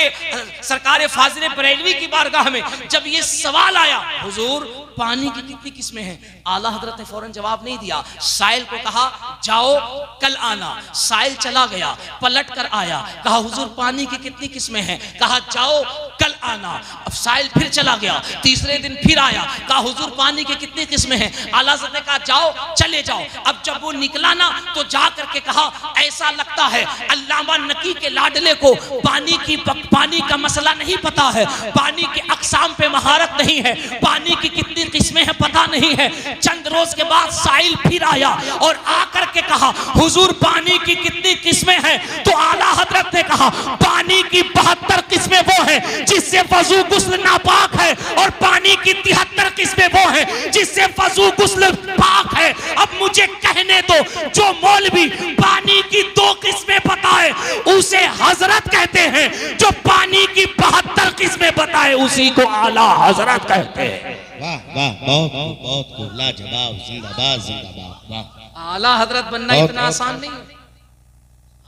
सरकार फाजिल बरेलवी की बारगाह में जब ये सवाल आया, हुजूर पानी की कितनी किस्में हैं, आला हजरत ने फौरन जवाब नहीं दिया। साइल को कहा जाओ कल आना। साइल चला गया, पलट कर आया, कहा हुजूर पानी की कितनी किस्में हैं, कहा जाओ कल आना। अब साइल फिर चला गया, तीसरे दिन फिर आया, कहा हुजूर पानी की कितनी किस्में हैं, आला हजरत ने कहा जाओ चले जाओ। अब जब वो निकला ना तो जा करके कहा ऐसा लगता है अल्लामा नकी के लाडले को पानी का मसला नहीं पता है, पानी के अक़साम पे महारत नहीं है, पानी की कितनी किस्में हैं पता नहीं है। चंद रोज के बाद साइल फिर आया और आकर के कहा हुजूर पानी की कितनी किस्में हैं, तो आला हजरत ने कहा पानी की 72 किस्में वो हैं जिससे वजू गुस्ल नापाक है, और पानी की 73 किस्में वो हैं जिससे वजू गुस्ल पाक है। अब मुझे कहने दो, जो मौलवी पानी की 2 किस्में बताए उसे हजरत कहते हैं, जो पानी की 72 किस्में बताए उसी को आला हजरत कहते हैं। वाह वाह, बहुत बहुत खूब, लाजवाब, जिंदाबाद जिंदाबाद। वाह, आला हजरत बनना इतना आसान नहीं है।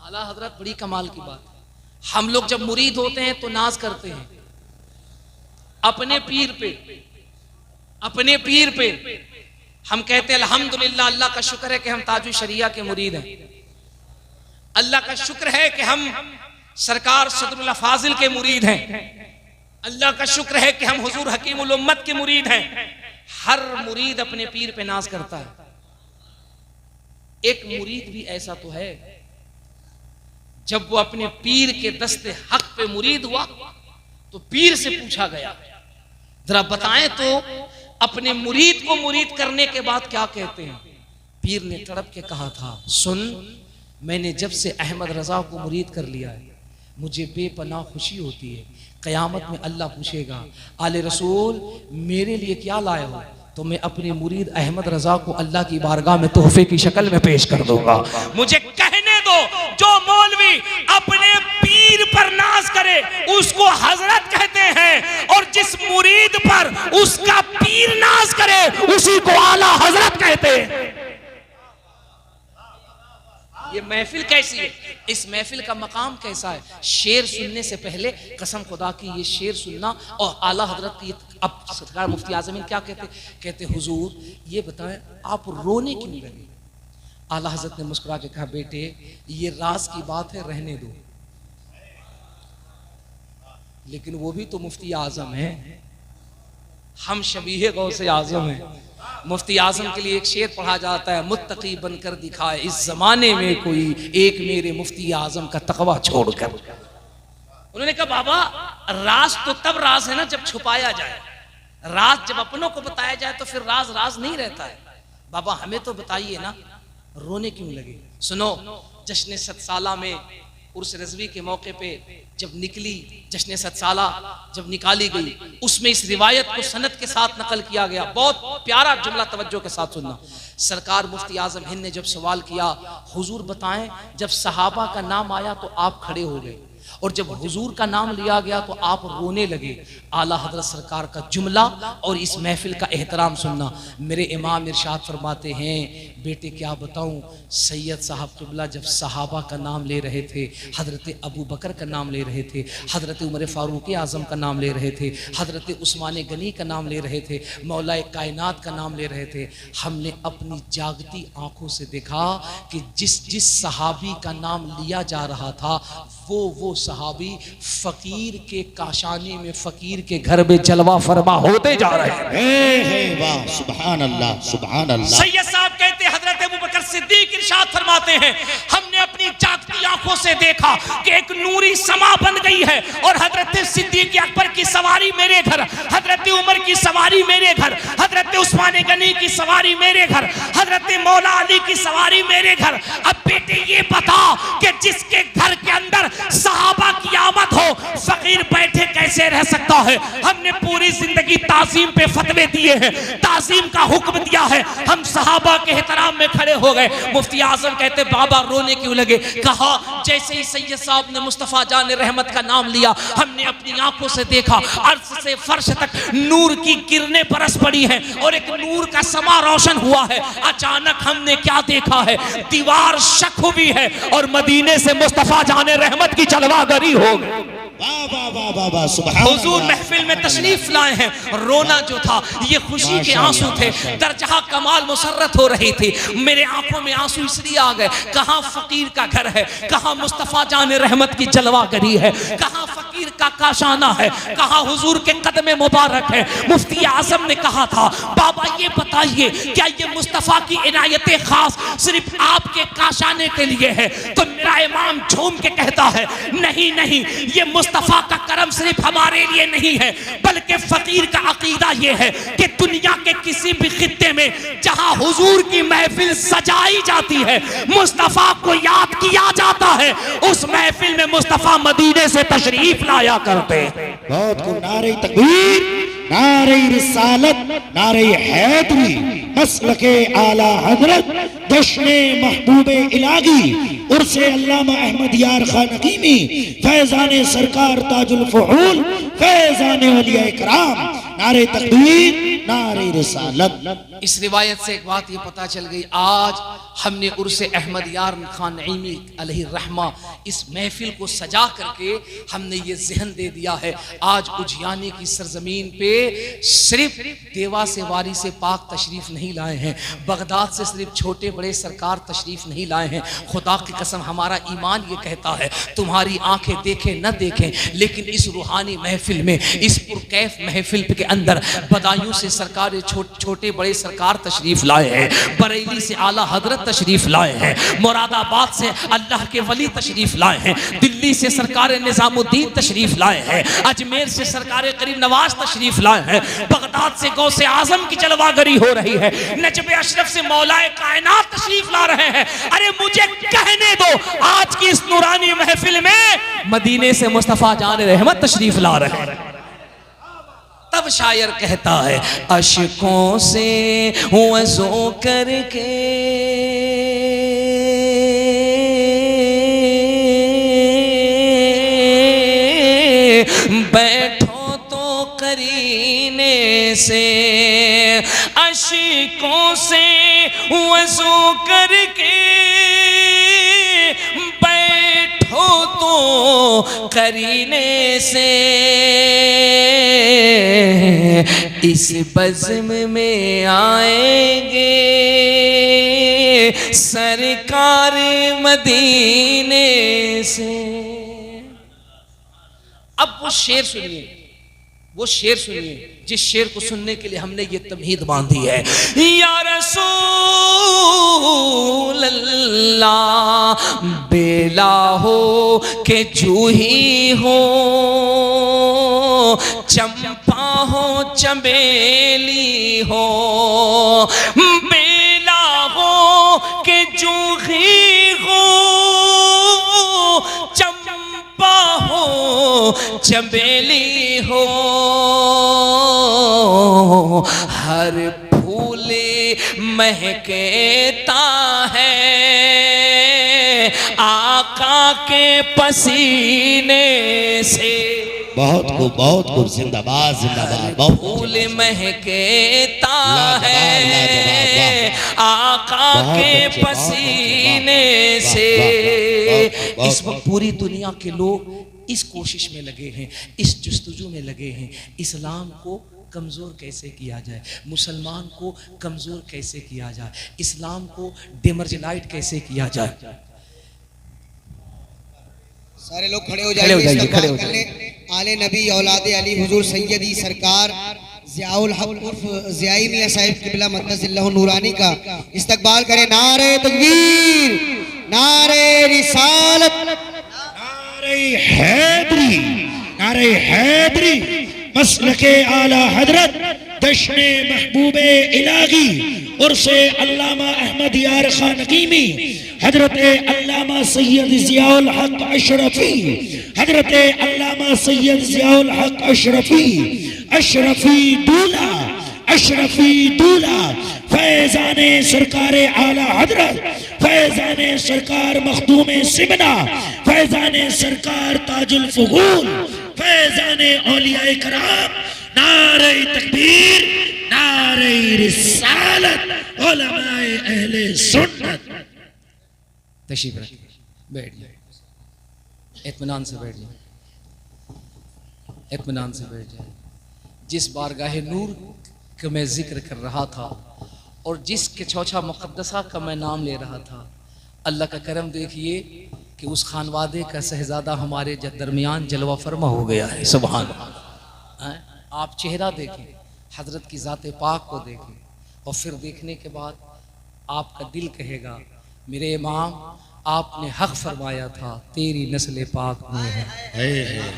आला हजरत बड़ी कमाल की बात है। हम लोग जब मुरीद होते हैं तो नाज करते हैं अपने पीर पे, अपने पीर पे हम कहते हैं अल्हम्दुलिल्लाह, अल्लाह का शुक्र है कि हम ताजु शरिया के मुरीद हैं। अल्लाह का शुक्र है कि हम सरकार सदरुल फाजिल के मुरीद हैं। अल्लाह का शुक्र है कि हम हुजूर हकीमुल उम्मत के मुरीद हैं। हर मुरीद अपने पीर पे नाज करता है। एक मुरीद भी ऐसा तो है, जब वो अपने पीर के दस्ते हक पे मुरीद हुआ तो पीर से पूछा गया, जरा बताएं तो अपने मुरीद को मुरीद करने के बाद क्या कहते हैं? पीर ने तड़प के कहा था, सुन, मैंने जब से अहमद रजा को मुरीद कर लिया है मुझे बेपनाह खुशी होती है। क़यामत में अल्लाह पूछेगा, आले रसूल मेरे लिए क्या लाए हो? तो मैं अपने मुरीद अहमद रजा को अल्लाह की बारगाह में तोहफे की शक्ल में पेश कर दूंगा। मुझे कहने दो, जो मौलवी अपने पीर पर नाज करे उसको हजरत कहते हैं, और जिस मुरीद पर उसका पीर नाज करे उसी को आला हजरत कहते हैं। ये महफिल कैसी है? इस महफिल का मकाम कैसा है? शेर सुनने से पहले कसम खुदा की ये शेर सुनना। और आला हजरत की अब सरकार मुफ्ती आज़मीन क्या कहते हुजूर ये बताएं आप रोने क्यों लगे? आला हजरत ने मुस्कुरा के कहा, बेटे ये राज की बात है, रहने दो। लेकिन वो भी तो मुफ्ती आजम है, हम शबीह गौसे आजम हैं। मुफ्ती आजम के लिए एक शेर पढ़ा जाता है, मुत्तकी बनकर दिखाए इस जमाने में कोई एक मेरे मुफ्ती आजम का तकवा छोड़कर। उन्होंने कहा बाबा राज तो तब राज है ना जब छुपाया जाए, राज जब अपनों को बताया जाए तो फिर राज राज नहीं रहता है। बाबा हमें तो बताइए ना, रोने क्यों लगे? सुनो, जश्न 7 साला में उर्स रज़वी के मौके पे जब निकली, जश्न 7 साला जब निकाली गई, उसमें इस रिवायत को सनद के साथ नकल किया गया। बहुत प्यारा जुमला, तवज्जो के साथ सुनना। सरकार मुफ्ती आजम हिंद ने जब सवाल किया, हुजूर बताएं जब सहाबा का नाम आया तो आप खड़े हो गए, और जब हुजूर का नाम लिया गया तो आप रोने लगे। आला हजरत सरकार का जुमला और इस महफिल का एहतराम सुनना। मेरे इमाम इरशाद फरमाते हैं, बेटे क्या बताऊं, सैयद साहब क़िबला जब सहाबा का नाम ले रहे थे, हजरत अबू बकर का नाम ले रहे थे, हजरत उमर फारूक आज़म का नाम ले रहे थे, हजरत उस्मान गनी का नाम ले रहे थे, मौलाए कायनात का नाम ले रहे थे, हमने अपनी जागती आंखों से देखा कि जिस सहाबी का नाम लिया जा रहा था वो सहाबी फकीर के काशाने में, फकीर के घर में जलवा फरमा होते जा रहे हैं। वाह, सुभान अल्लाह, सुभान अल्लाह। सैयद साहब कहते हैं, हजरत अबू बकर सिद्दीक इरशाद फरमाते हैं, हमने अपनी जागती आंखों से देखा कि एक नूरी समा बन गई है, और हजरत सिद्दीक अकबर की सवारी मेरे घर, हजरत उमर की सवारी मेरे घर, हजरत उस्मान गनी की सवारी मेरे घर, हजरत मौला अली की सवारी मेरे घर। अब बेटे ये बता कि जिसके घर के अंदर सहाबा की आमद हो, फकीर बैठे कैसे रह सकता है? हमने पूरी जिंदगी ताजीम पे फतवे दिए हैं, ताजीम का हुक्म दिया है, हम सहाबा के एहतराम में खड़े हो गए। मुफ्ती आजम कहते बाबा रोने क्यों लगे? कहा जैसे ही सैयद साहब ने मुस्तफा जान रहमत का नाम लिया, हमने अपनी आंखों से देखा अर्श से फर्श तक नूर की किरणें बरस पड़ी हैं, और एक नूर का समा रोशन हुआ है। अचानक हमने क्या देखा है? दीवार शक हुई है, और मदीने से मुस्तफा जान रहमत की जलवागरी हो गई। हुजूर महफिल में तशरीफ लाए हैं, रोना जो था ये खुशी के आंसू थे, दरजहा कमाल मुसर्रत हो रही थी। मेरे आंखों में आंसू इसलिए आ गए, कहां फकीर का घर है, कहां मुस्तफा जान रहमत की जलवागरी है, कहां फकीर का काशाना है, कहां हुजूर के कदम मुबारक है। मुफ्ती आजम ने कहा था, बाबा ये बताइए क्या ये मुस्तफा की इनायत खास सिर्फ आपके काशाने के लिए है? तो मेरा का इमाम झूम के कहता है, नहीं नहीं, ये मुस्तफा का करम सिर्फ हमारे लिए नहीं है, बल्कि फकीर का अकीदा ये है कि दुनिया के किसी भी खित्ते में जहां हुजूर की महफिल सजाई जाती है, मुस्तफा को याद किया जाता है, उस महफिल में मुस्तफा मदीने से तशरीफ लाया करते। बहुत खूब। नारे तकबीर, नारे रिसालत, नारे हैदरी, मसलके आला हजरत, जश्ने महबूबे इलाही, उर्से अल्लामा अहमद यार खान नकीमी, फैजाने सरकार ताजुल फुहूल, फैजाने औलिया इकराम। नारे तकबीर, नारे रिसालत। इस रिवायत से एक बात ये पता चल गई, आज हमने उर्से अहमद यार खान नईमी अलैहि रहमा इस महफिल को सजा करके हमने ये जहन दे दिया है, आज उजियाने की सरजमीन पे सिर्फ देवा से वारी से पाक तशरीफ नहीं लाए हैं, बगदाद से सिर्फ छोटे बड़े सरकार तशरीफ नहीं लाए हैं। खुदा की कसम हमारा ईमान ये कहता है, तुम्हारी आंखें देखें न देखें, लेकिन इस रूहानी महफिल में, इस पुरकैफ महफिल के अंदर बदायूं से सरकार छोटे बड़े सरकार तशरीफ लाए हैं, बरेली से आला हजरत तशरीफ लाए हैं, मुरादाबाद से अल्लाह के वली तशरीफ लाए हैं, दिल्ली से सरकार निजामुद्दीन तशरीफ लाए हैं, अजमेर से सरकार करीम नवाज तशरीफ लाए हैं, बगदाद से गौसे आजम की जलवागरी हो रही है, नजबे अशरफ से मौलाए कायनात तशरीफ ला रहे हैं। अरे मुझे कहने दो, आज की इस नूरानी महफिल में मदीने से मुस्तफा जान रहमत तशरीफ ला रहे हैं। तब शायर कहता है, अशकों से वज़ू करके बैठो तो करीने से, अशकों से वज़ू करके बैठो तो करीने से, इस बज़्म में आएंगे सरकार मदीने से। अब वो शेर सुनिए, वो शेर सुनिए जिस शेर को सुनने के लिए हमने ये तमहीद बांधी है। या रसूल अल्लाह, बेला हो के जूही हो, चंपा हो चमेली हो, बेला हो के जूही हो, चंपा हो चमेली हो, हर फूल महकता है आका के पसीने से। बहुत खूब, बहुत खूब। जिंदाबाद, जिंदाबाद। बहुत फूल महकता है आका के पसीने से। इस वक्त पूरी दुनिया के लोग इस कोशिश में लगे हैं, इस जुस्तजू में लगे हैं, इस्लाम को कमज़ोर कैसे किया जाए, मुसलमान को कमज़ोर कैसे किया जाए, इस्लाम को डिमर्जिलाइट कैसे किया जाए। सारे लोग खड़े हो जाइए, खड़े हो जाइए। आले नबी औलादे अली हुजूर सैयदी सरकार ज़ियाउल हक उर्फ ज़ियाई मियां साहिब क़िबला मक़दसिल्लाहु नूरानी का इस्तकबाल करें। नारे तकबीर, नारे रिसालत, नारे हैदरी, नारे हैदरी, मसलके आला हजरत, जश्ने महबूबे इलाही, उर्से अल्लामा अहमद यार खान नकीमी, हजरत अल्लामा सैयद ज़ियाउल हक अशरफी, हजरत अल्लामा सैयद ज़ियाउल हक अशरफी, अशरफी दूल्हा, अशरफी दूल्हा, फैजाने सरकारे आला हजरत, फैजाने सरकार मखदूमे सिमना, फैजाने सरकार ताजुल फुगूल, फैजाने औलिया कराम। नारे तकबीर, नारे रिसालत, उलमाए अहले सुन्नत। तशरीफ रखिए, बैठ जाए, इत्मीनान से बैठ जाए, इत्मीनान से बैठ जाए। जिस बारगाहे नूर का मैं जिक्र कर रहा था और जिस के चौथा मुक़द्दसा का मैं नाम ले रहा था, अल्लाह का करम देखिए कि उस खानवादे का शहजादा हमारे दरमियान जलवा फरमा हो गया है। सुभान अल्लाह। आप चेहरा देखें, हजरत की ज़ात पाक को देखें, और फिर देखने के बाद आपका दिल कहेगा मेरे इमाम आपने हक फरमाया था, तेरी नस्ल पाक में है,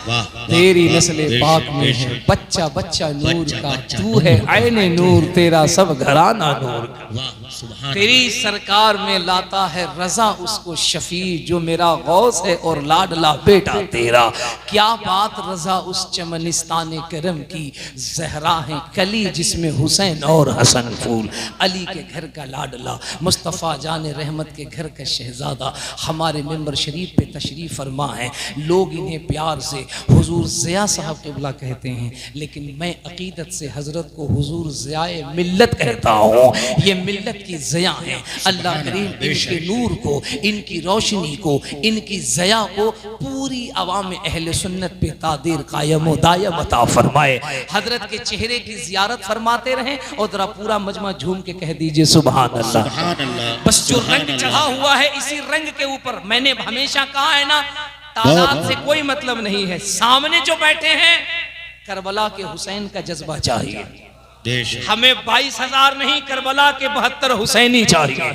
वाह तेरी नस्ल पाक में है, बच्चा बच्चा नूर का, तू है आईने नूर, तेरा सब घराना नूर का। वाह सुभान तेरी सरकार में लाता है रजा उसको शफी, जो मेरा गौस है और लाडला बेटा तेरा। क्या बात रजा उस चमनिस्तान करम की, जहरा है कली जिसमें हुसैन और हसन फूल। अली के घर का लाडला, मुस्तफ़ा जान रहमत के घर का शहजादा हमारे मेंबर शरीफ पे तशरीफ फरमा है। लोग इन्हें प्यार से हुजूर ज़िया साहब क़िबला कहते हैं, लेकिन मैं अकीदत से हजरत को हुजूर ज़ियाए मिल्लत कहता हूँ। ये मिल्लत की ज़िया है। अल्लाह करीम इनके नूर को, इनकी रोशनी को, इनकी ज़िया को पूरी अवाम अहले सुन्नत पे तादीर कायम व दायम अता फरमाए। हजरत के चेहरे की ज़ियारत फरमाते रहें और जरा पूरा मजमा झूम के कह दीजिए सुभान अल्लाह। बस जो रंग चढ़ा हुआ है इसी रंग के ऊपर, मैंने हमेशा कहा है ना, तादाद से कोई मतलब नहीं है, सामने जो बैठे हैं करबला के हुसैन का जज्बा चाहिए। हमें 22,000 नहीं, करबला के 72 हुसैनी चाहिए।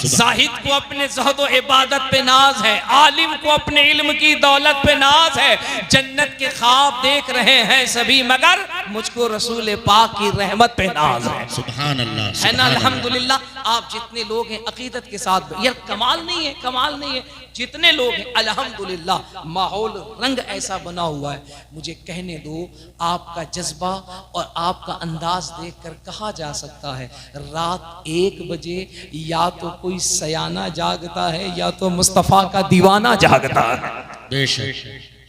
जाहिद को अपने ज़हद व इबादत पे नाज है, आलिम को अपने इल्म की दौलत पे नाज है। जन्नत के ख्वाब देख रहे हैं सभी, मगर मुझको रसूल पाक की रहमत पे नाज है। सुभान अल्लाह, है ना। अल्हम्दुलिल्लाह आप जितने लोग हैं अकीदत के साथ, यार कमाल नहीं है, कमाल नहीं है, जितने लोग हैं अल्हम्दुलिल्लाह माहौल रंग ऐसा बना हुआ है। मुझे कहने दो, आपका जज्बा और आपका अंदाज देखकर कहा जा सकता है रात 1 बजे या तो कोई सयाना जागता है या तो मुस्तफ़ा का दीवाना जागता है। बेशक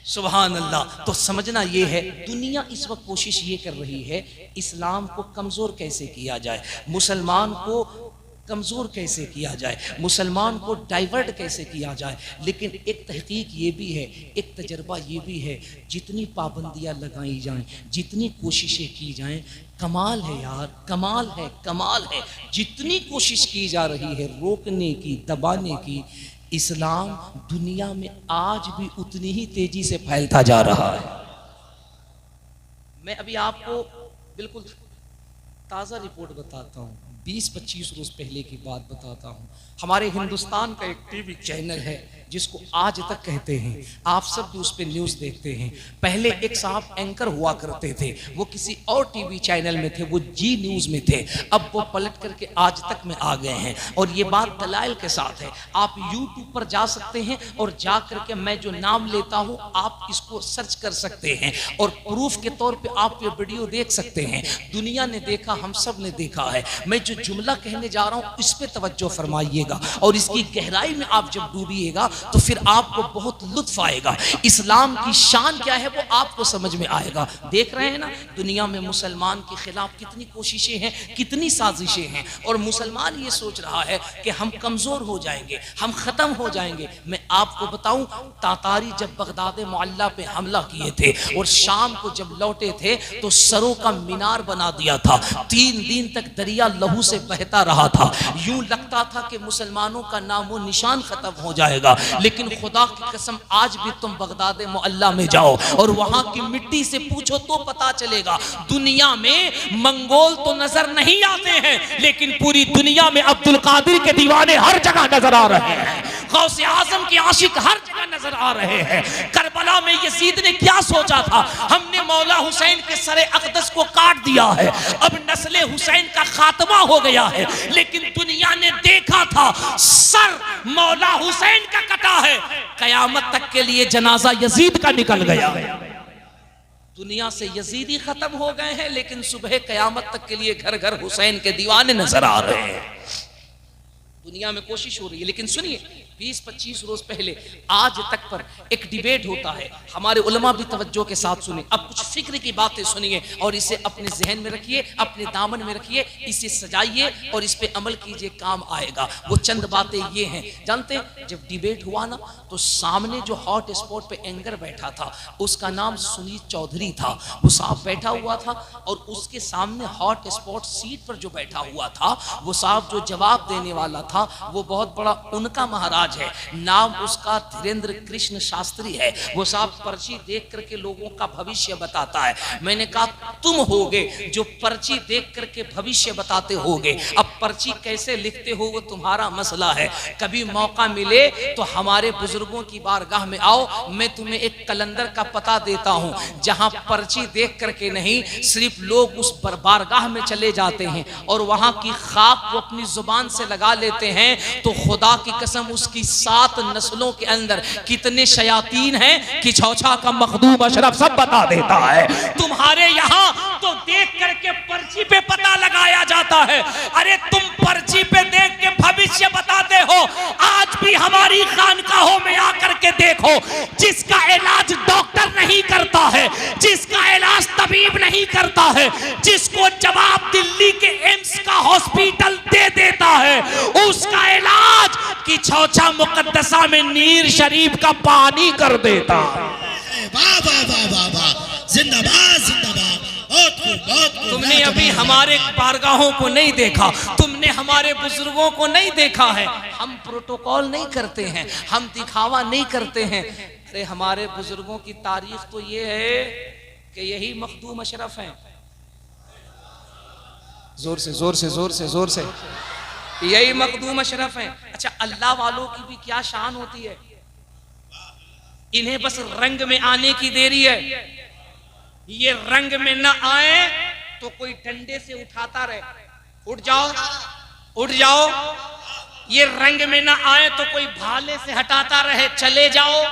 सुभान अल्लाह। तो समझना ये है, दुनिया इस वक्त कोशिश ये कर रही है इस्लाम को कमज़ोर कैसे किया जाए, मुसलमान को कमज़ोर कैसे किया जाए, मुसलमान को डाइवर्ट कैसे किया जाए। लेकिन एक तहकीक ये भी है, एक तजर्बा ये भी है, जितनी पाबंदियाँ लगाई जाएं, जितनी कोशिशें की जाएं, कमाल है यार, कमाल है, कमाल है। जितनी कोशिश की जा रही है रोकने की, दबाने की, इस्लाम दुनिया में आज भी उतनी ही तेजी से फैलता जा रहा है। मैं अभी आपको बिल्कुल ताज़ा रिपोर्ट बताता हूँ, 20-25 रोज पहले की बात बताता हूँ। हमारे हिंदुस्तान का एक टीवी चैनल है जिसको आज तक कहते हैं, आप सब भी उस पर न्यूज़ देखते हैं। पहले एक साहब एंकर हुआ करते थे, वो किसी और टीवी चैनल में थे, वो जी न्यूज़ में थे। अब वो पलट करके आज तक में आ गए हैं और ये बात दलाइल के साथ है। आप यूट्यूब पर जा सकते हैं और जा करके मैं जो नाम लेता हूँ आप इसको सर्च कर सकते हैं और प्रूफ के तौर पे आप ये वीडियो देख सकते हैं। दुनिया ने देखा, हम सब ने देखा है। मैं जो जुमला कहने जा रहा हूँ इस पे तवज्जो फरमाइएगा और इसकी गहराई में आप जब डूबिएगा तो फिर आपको बहुत लुत्फ आएगा। इस्लाम की शान क्या है वो आपको समझ में आएगा। देख रहे हैं ना दुनिया में मुसलमान के खिलाफ कितनी कोशिशें हैं, कितनी साजिशें हैं, और मुसलमान ये सोच रहा है कि हम कमजोर हो जाएंगे, हम खत्म हो जाएंगे। मैं आपको बताऊं, तातारी जब बगदाद मुअल्ला पे हमला किए थे और शाम को जब लौटे थे तो सरों का मीनार बना दिया था। 3 दिन तक दरिया लहू से बहता रहा था। यूं लगता था कि मुसलमानों का नामो निशान खत्म हो जाएगा। लेकिन खुदा की कसम आज भी तुम बगदाद मुअल्ला में जाओ और वहां की मिट्टी से पूछो तो पता चलेगा। दुनिया में मंगोल तो नजर नहीं आते हैं लेकिन पूरी दुनिया में अब्दुल कादिर के दीवाने हर जगह नजर आ रहे हैं, गौसे आजम के आशिक हर जगह नजर आ रहे हैं। करबला में यजीद ने क्या सोचा था, हमने मौला हुसैन के सरे अक़दस को काट दिया है, अब नस्ले हुसैन का खात्मा हो गया है। लेकिन दुनिया ने देखा था सर मौला हुसैन का कटा है, कयामत तक के लिए जनाजा यजीद का निकल गया। दुनिया से यजीदी खत्म हो गए हैं लेकिन सुबह कयामत तक के लिए घर घर हुसैन के दीवाने नजर आ रहे हैं। दुनिया में कोशिश हो रही है। लेकिन सुनिए, 20-25 रोज पहले आज तक पर एक डिबेट होता है, हमारे उलमा भी तवज्जो के साथ सुने। अब कुछ फिक्र की बातें सुनिए और इसे अपने जहन में रखिए, अपने दामन में रखिए, इसे सजाइए और इस पे अमल कीजिए, काम आएगा। वो चंद बातें ये हैं, जानते हैं जब डिबेट हुआ ना तो सामने जो हॉट स्पॉट पे एंकर बैठा था उसका नाम सुनील चौधरी था। वो साहब बैठा हुआ था और उसके सामने हॉट स्पॉट सीट पर जो बैठा हुआ था वो साहब जो जवाब देने वाला था वो बहुत बड़ा उनका महाराज महाराज है, नाम उसका धीरेन्द्र कृष्ण शास्त्री है। वो साहब पर्ची देख करके लोगों का भविष्य बताता है। मैंने कहा तुम होगे जो पर्ची देख करके भविष्य बताते होगे। अब पर्ची कैसे लिखते हो वो तुम्हारा मसला है। कभी मौका मिले तो हमारे बुजुर्गों की बारगाह में आओ, मैं तुम्हें एक कलंदर का पता देता हूं जहां पर्ची देख करके नहीं, सिर्फ लोग उस बारगाह में चले जाते हैं और वहां की खाक को अपनी जुबान से लगा लेते हैं, तो खुदा की कसम उसकी 7 नस्लों के अंदर कितने शयातीन हैं कि छौछा का मखदूम अशरफ सब बता देता है। तुम्हारे यहाँ तो देख करके पर्ची पे पता लगाया जाता है। अरे तुम पर्ची पे देख के भविष्य बताते हो। आज भी हमारी खानकाहों में आकर के देखो, जिसका इलाज डॉक्टर नहीं करता है, जिसका इलाज तबीब नहीं करता है, जिसको जवाब दिल्ली के एम्स का हॉस्पिटल दे देता है, उसका इलाज कि छौछा मुकद्दसा में नीर शरीफ का पानी कर देता है। वाह वाह वाह वाह वाह, जिंदाबाद जिंदाबाद, बहुत खूब बहुत खूब। तुमने अभी हमारे बारगाहों को नहीं देखा, तुमने हमारे बुजुर्गों को नहीं देखा है। हम प्रोटोकॉल नहीं करते हैं, हम दिखावा नहीं करते हैं। अरे हमारे बुजुर्गों की तारीख तो ये है कि यही मखदूम अशरफ हैं। जोर से जोर से जोर से जोर से, यही मखदूम अशरफ हैं। अच्छा, अल्लाह वालों की भी क्या शान होती है। इन्हें बस रंग में आने की देरी है। ये रंग में न आए तो कोई डंडे से उठाता रहे, उठ जाओ उठ जाओ। ये रंग में न आए तो कोई भाले से हटाता रहे, चले जाओ,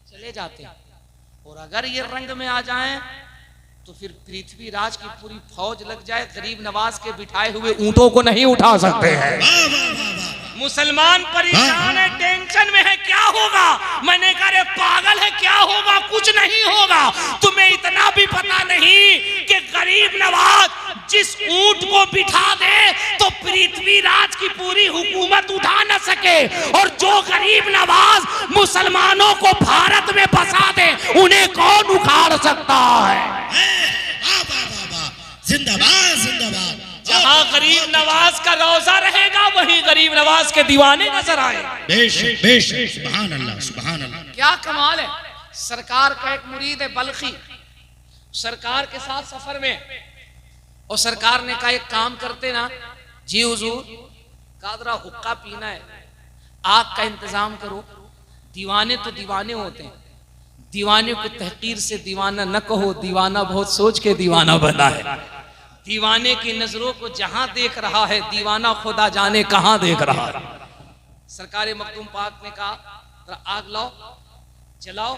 चले जाते हैं। और अगर ये रंग में आ जाएं तो फिर पृथ्वीराज की पूरी फौज लग जाए, गरीब नवाज के बिठाए हुए ऊंटों को नहीं उठा सकते हैं। मुसलमान परेशान है, टेंशन में है, क्या होगा। मैंने कहा रे पागल है, क्या होगा, कुछ नहीं होगा। तुम्हें इतना भी पता नहीं कि गरीब नवाज जिस ऊंट को बिठा दे तो पृथ्वीराज की पूरी हुकूमत उठा न सके, और जो गरीब नवाज मुसलमानों को भारत में बसा दे उन्हें कौन उखाड़ सकता है। जिंदाबाद जिंदाबाद। जहां गरीब नवाज का रोजा रहेगा वहीं गरीब नवाज के दीवाने नजर आए। बेशक बेशक, सुभान अल्लाह सुभान अल्लाह। क्या कमाल है। सरकार का एक मुरीद है बल्खी, सरकार के साथ सफर में, और सरकार ने कहा एक काम करते ना जी हुजूर, कादरा हुक्का पीना है, आग का इंतजाम करो। दीवाने तो दीवाने होते हैं, दीवाने को तहकीर से दीवाना न कहो, दीवाना बहुत सोच के दीवाना बना है। दीवाने की नजरों को जहां देख रहा है, दीवाना खुदा जाने कहां देख रहा है। सरकार मखदूम पाक ने कहा आग लाओ, जलाओ,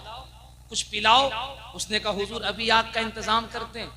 कुछ पिलाओ। उसने कहा हुजूर अभी आग का इंतजाम करते हैं,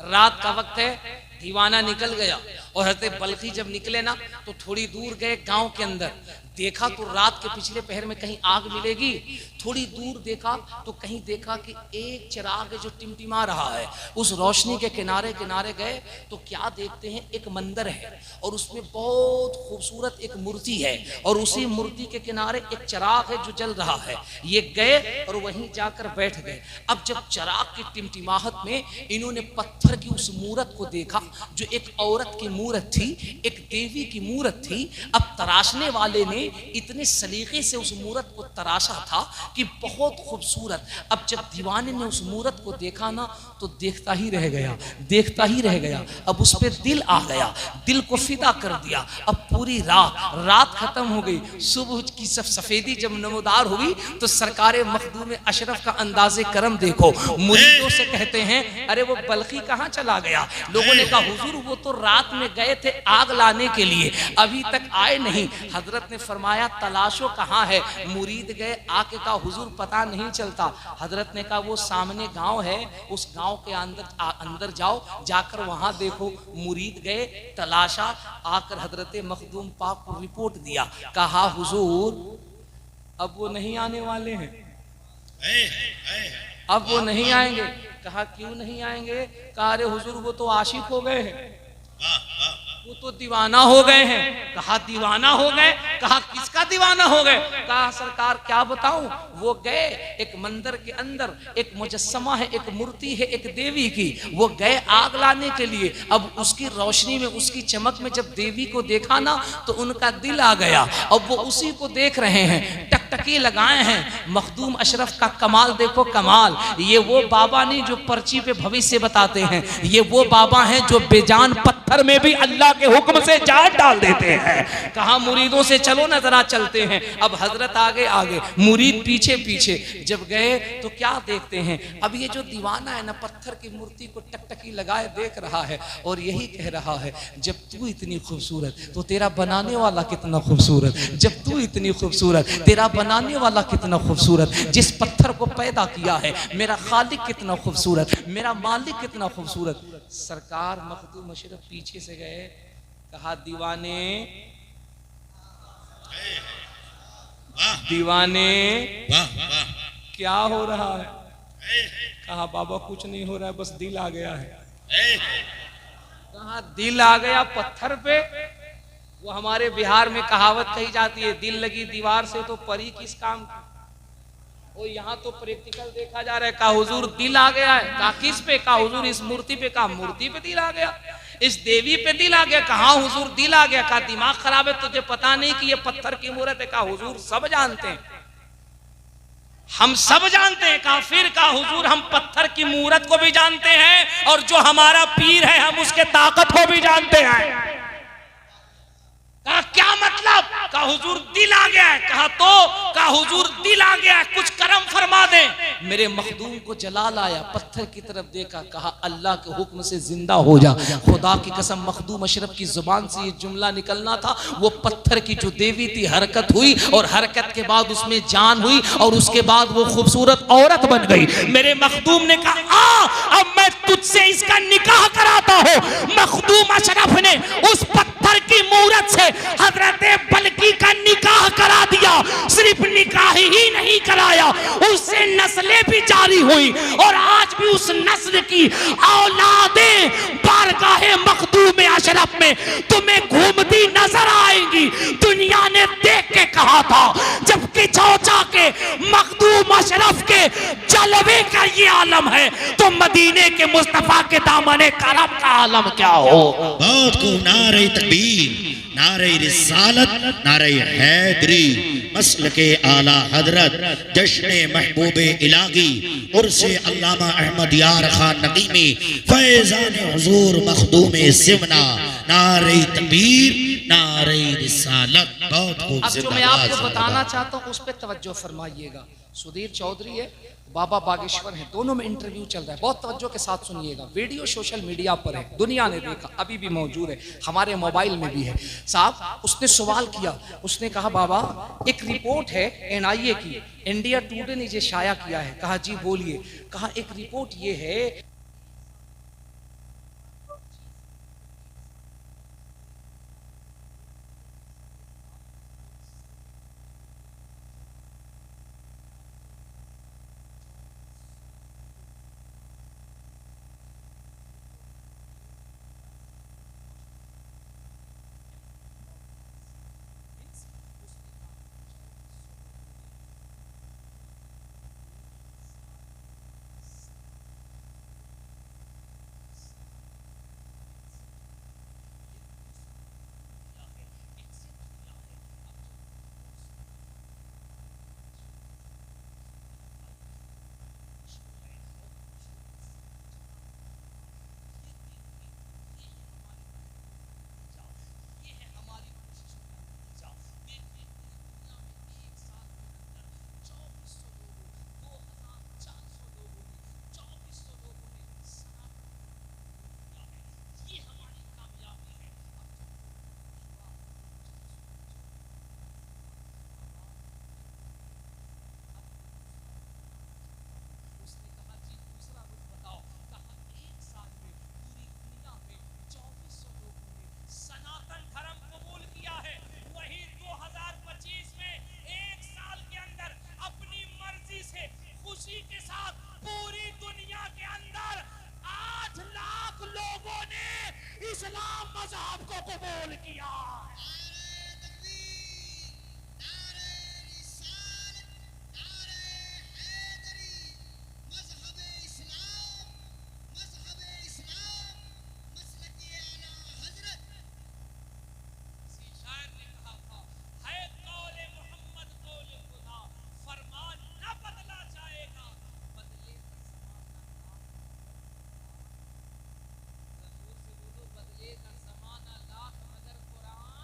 रात का वक्त है। दीवाना निकल गया, और हज़रत बल्खी जब निकले ना तो थोड़ी दूर गए गांव के अंदर, देखा तो रात के पिछले पहर में कहीं आग मिलेगी। थोड़ी दूर देखा तो कहीं देखा कि एक चिराग जो टिमटिमा रहा है, उस रोशनी के किनारे किनारे गए तो क्या देखते हैं, एक मंदिर है और उसमें बहुत खूबसूरत एक मूर्ति है, और उसी मूर्ति के किनारे एक चिराग है जो जल रहा है। ये गए और वहीं जाकर बैठ गए। अब जब चिराग की टिमटिमाहट में इन्होंने पत्थर की उस मूरत को देखा जो एक औरत की मूरत थी, एक देवी की मूरत थी। अब तराशने वाले ने इतने सलीके से उस मूरत को तराशा था कि बहुत खूबसूरत। अब जब दीवाने ने उस मूरत को देखा ना तो देखता ही रह गया, देखता ही रह गया। अब उस पर दिल आ गया, दिल को फिदा कर दिया। अब पूरी रात खत्म हो गई, सुबह की सब सफेदी जब नमोदार हुई तो सरकारे मखदूम अशरफ का अंदाजे करम देखो। मुरीदों से कहते हैं अरे वो बल्खी कहाँ चला गया। लोगों ने कहा हुजूर वो तो रात में गए थे आग लाने के लिए, अभी तक आए नहीं। हजरत ने फरमाया तलाशो कहाँ है। मुरीद गए, आके कहा हुजूर पता नहीं चलता। हजरत ने कहा वो सामने गांव है, उस गांव के अंदर जाओ, जाकर वहां देखो। मुरीद गए, तलाशा, आकर हजरत मखदूम पाक को रिपोर्ट दिया। कहा हुजूर अब वो नहीं आने वाले हैं, अब वो नहीं आएंगे। कहा क्यों नहीं आएंगे। कहा अरे हुजूर वो तो आशिक हो गए हैं। वो तो दीवाना हो गए हैं। कहा दीवाना हो गए? कहा किसका दीवाना हो गए? कहा सरकार क्या बताऊं, वो गए एक मंदिर के अंदर, एक मुजस्समा है, एक मूर्ति है, एक देवी की, वो गए आग लाने के लिए। अब उसकी रोशनी में, उसकी चमक में जब देवी को देखा ना तो उनका दिल आ गया। अब वो उसी को देख रहे हैं, टकटकी लगाए हैं। मखदूम अशरफ का कमाल देखो, कमाल। ये वो बाबा नहीं जो पर्ची पे भविष्य बताते हैं, ये वो बाबा हैं जो बेजान पत्थर में भी अल्लाह के हुक्म से जान डाल देते हैं। कहा मुरीदों से चलो ना जरा चलते हैं। अब हजरत आगे आगे, मुरीद पीछे पीछे। जब गए तो क्या देखते हैं, अब ये जो दीवाना है ना पत्थर की मूर्ति को टकटकी लगाए देख रहा है और यही कह रहा है, जब तू इतनी खूबसूरत तो तेरा बनाने वाला कितना खूबसूरत, जब तू इतनी खूबसूरत तेरा बनाने वाला कितना खूबसूरत, जिस पत्थर को पैदा किया है मेरा खालिक कितना खूबसूरत, मेरा मालिक कितना खूबसूरत। सरकार मखदूम अशरफ पीछे से गए, कहा दीवाने, दीवाने क्या हो रहा है? कहा बाबा कुछ नहीं हो रहा है, बस दिल आ गया है। कहा दिल आ गया पत्थर पे? वो हमारे बिहार में कहावत कही जाती है, दिल लगी दीवार से तो परी किस काम की। वो यहाँ तो प्रैक्टिकल देखा जा रहा है। कहा हुजूर दिल आ गया है। कहा किस पे? कहा हुजूर इस मूर्ति पे। कहा मूर्ति पे दिल आ गया, इस देवी पे दिल आ गया। कहा हुजूर दिल आ गया। कहा दिमाग खराब है, तुझे पता नहीं कि ये पत्थर की मूर्त है? कहा हुजूर सब जानते हैं, हम सब जानते हैं। कहा फिर? कहा हुजूर हम पत्थर की मूर्त को भी जानते हैं और जो हमारा पीर है हम उसके ताकत को भी जानते हैं। कहा क्या मतलब? कहा हुजूर दिल आ गया है। कहा तो? कहा हुजूर दिल आ गया है, कुछ करम फरमा दें। मेरे मखदूम को जलाल आया, पत्थर की तरफ देखा, कहा अल्लाह के हुक्म से जिंदा हो जा। खुदा की कसम मखदूम अशरफ की जुबान से ये जुमला निकलना था। वो पत्थर की जो देवी थी हरकत हुई और हरकत के बाद उसमें जान हुई और उसके बाद वो खूबसूरत औरत बन गई। मेरे मखदूम ने कहा अब मैं तुझसे इसका निकाह कराता हूँ। मखदूम अशरफ ने उस पत्थर की मूरत से हजरत बल्की का निकाह करा दिया। सिर्फ निकाह ही नहीं कराया, उससे नस्लें भी जारी हुई और आज भी उस नस्ल की औलादें बारगाहे मखदूम अशरफ में तुम्हें घूमती नजर आएंगी। दुनिया ने देख के कहा था, जबकि चौचा के मखदूम अशरफ के जलवे का ये आलम है तो मदीने के मुस्तफा के दामने करम का आलम क्या हो। बहुत को नारे तकबीर, नारे रिसालत, नारे हैदरी, मसल के आला हजरत, जश्न महबूबे इलाही, उर्से अल्लामा अहमद यार खान नकीमी, फैजान हुजूर मखदूम सिमना, नारे तकबीर, नारे रिसालत। बहुत खूब। अब जो मैं आपको बताना चाहता हूँ उस पर तवज्जो फरमाइएगा। सुधीर चौधरी है, बाबा बागेश्वर है, दोनों में इंटरव्यू चल रहा है, बहुत तवज्जो के साथ सुनिएगा। वीडियो सोशल मीडिया पर है, दुनिया ने देखा, अभी भी मौजूद है, हमारे मोबाइल में भी है। साहब उसने सवाल किया, उसने कहा बाबा एक रिपोर्ट है NIA की, इंडिया टुडे ने ये शाया किया है। कहा जी बोलिए। कहा एक रिपोर्ट ये है इस्लाम मजहब को कबूल किया है। नारे तकबीर, नारे रिसालत, नारे हैदरी, मजहब इस्लाम, मसलक आला हजरत। किसी शायर ने कहा था, है कौले मोहम्मद कौले खुदा, फरमान न बदला जाएगा, बदले का ज़माना लाख। हुजूर से बोलो, बदले का ज़माना लाख मगर कुरान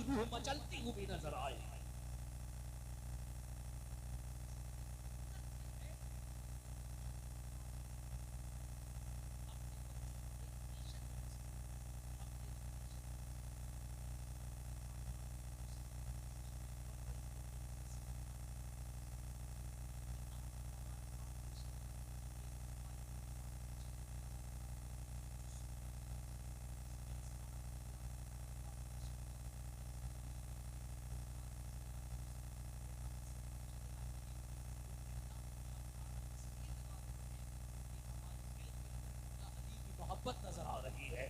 रूह मचलती हुई नजर आए। मोहब्बत नजर आ रही है।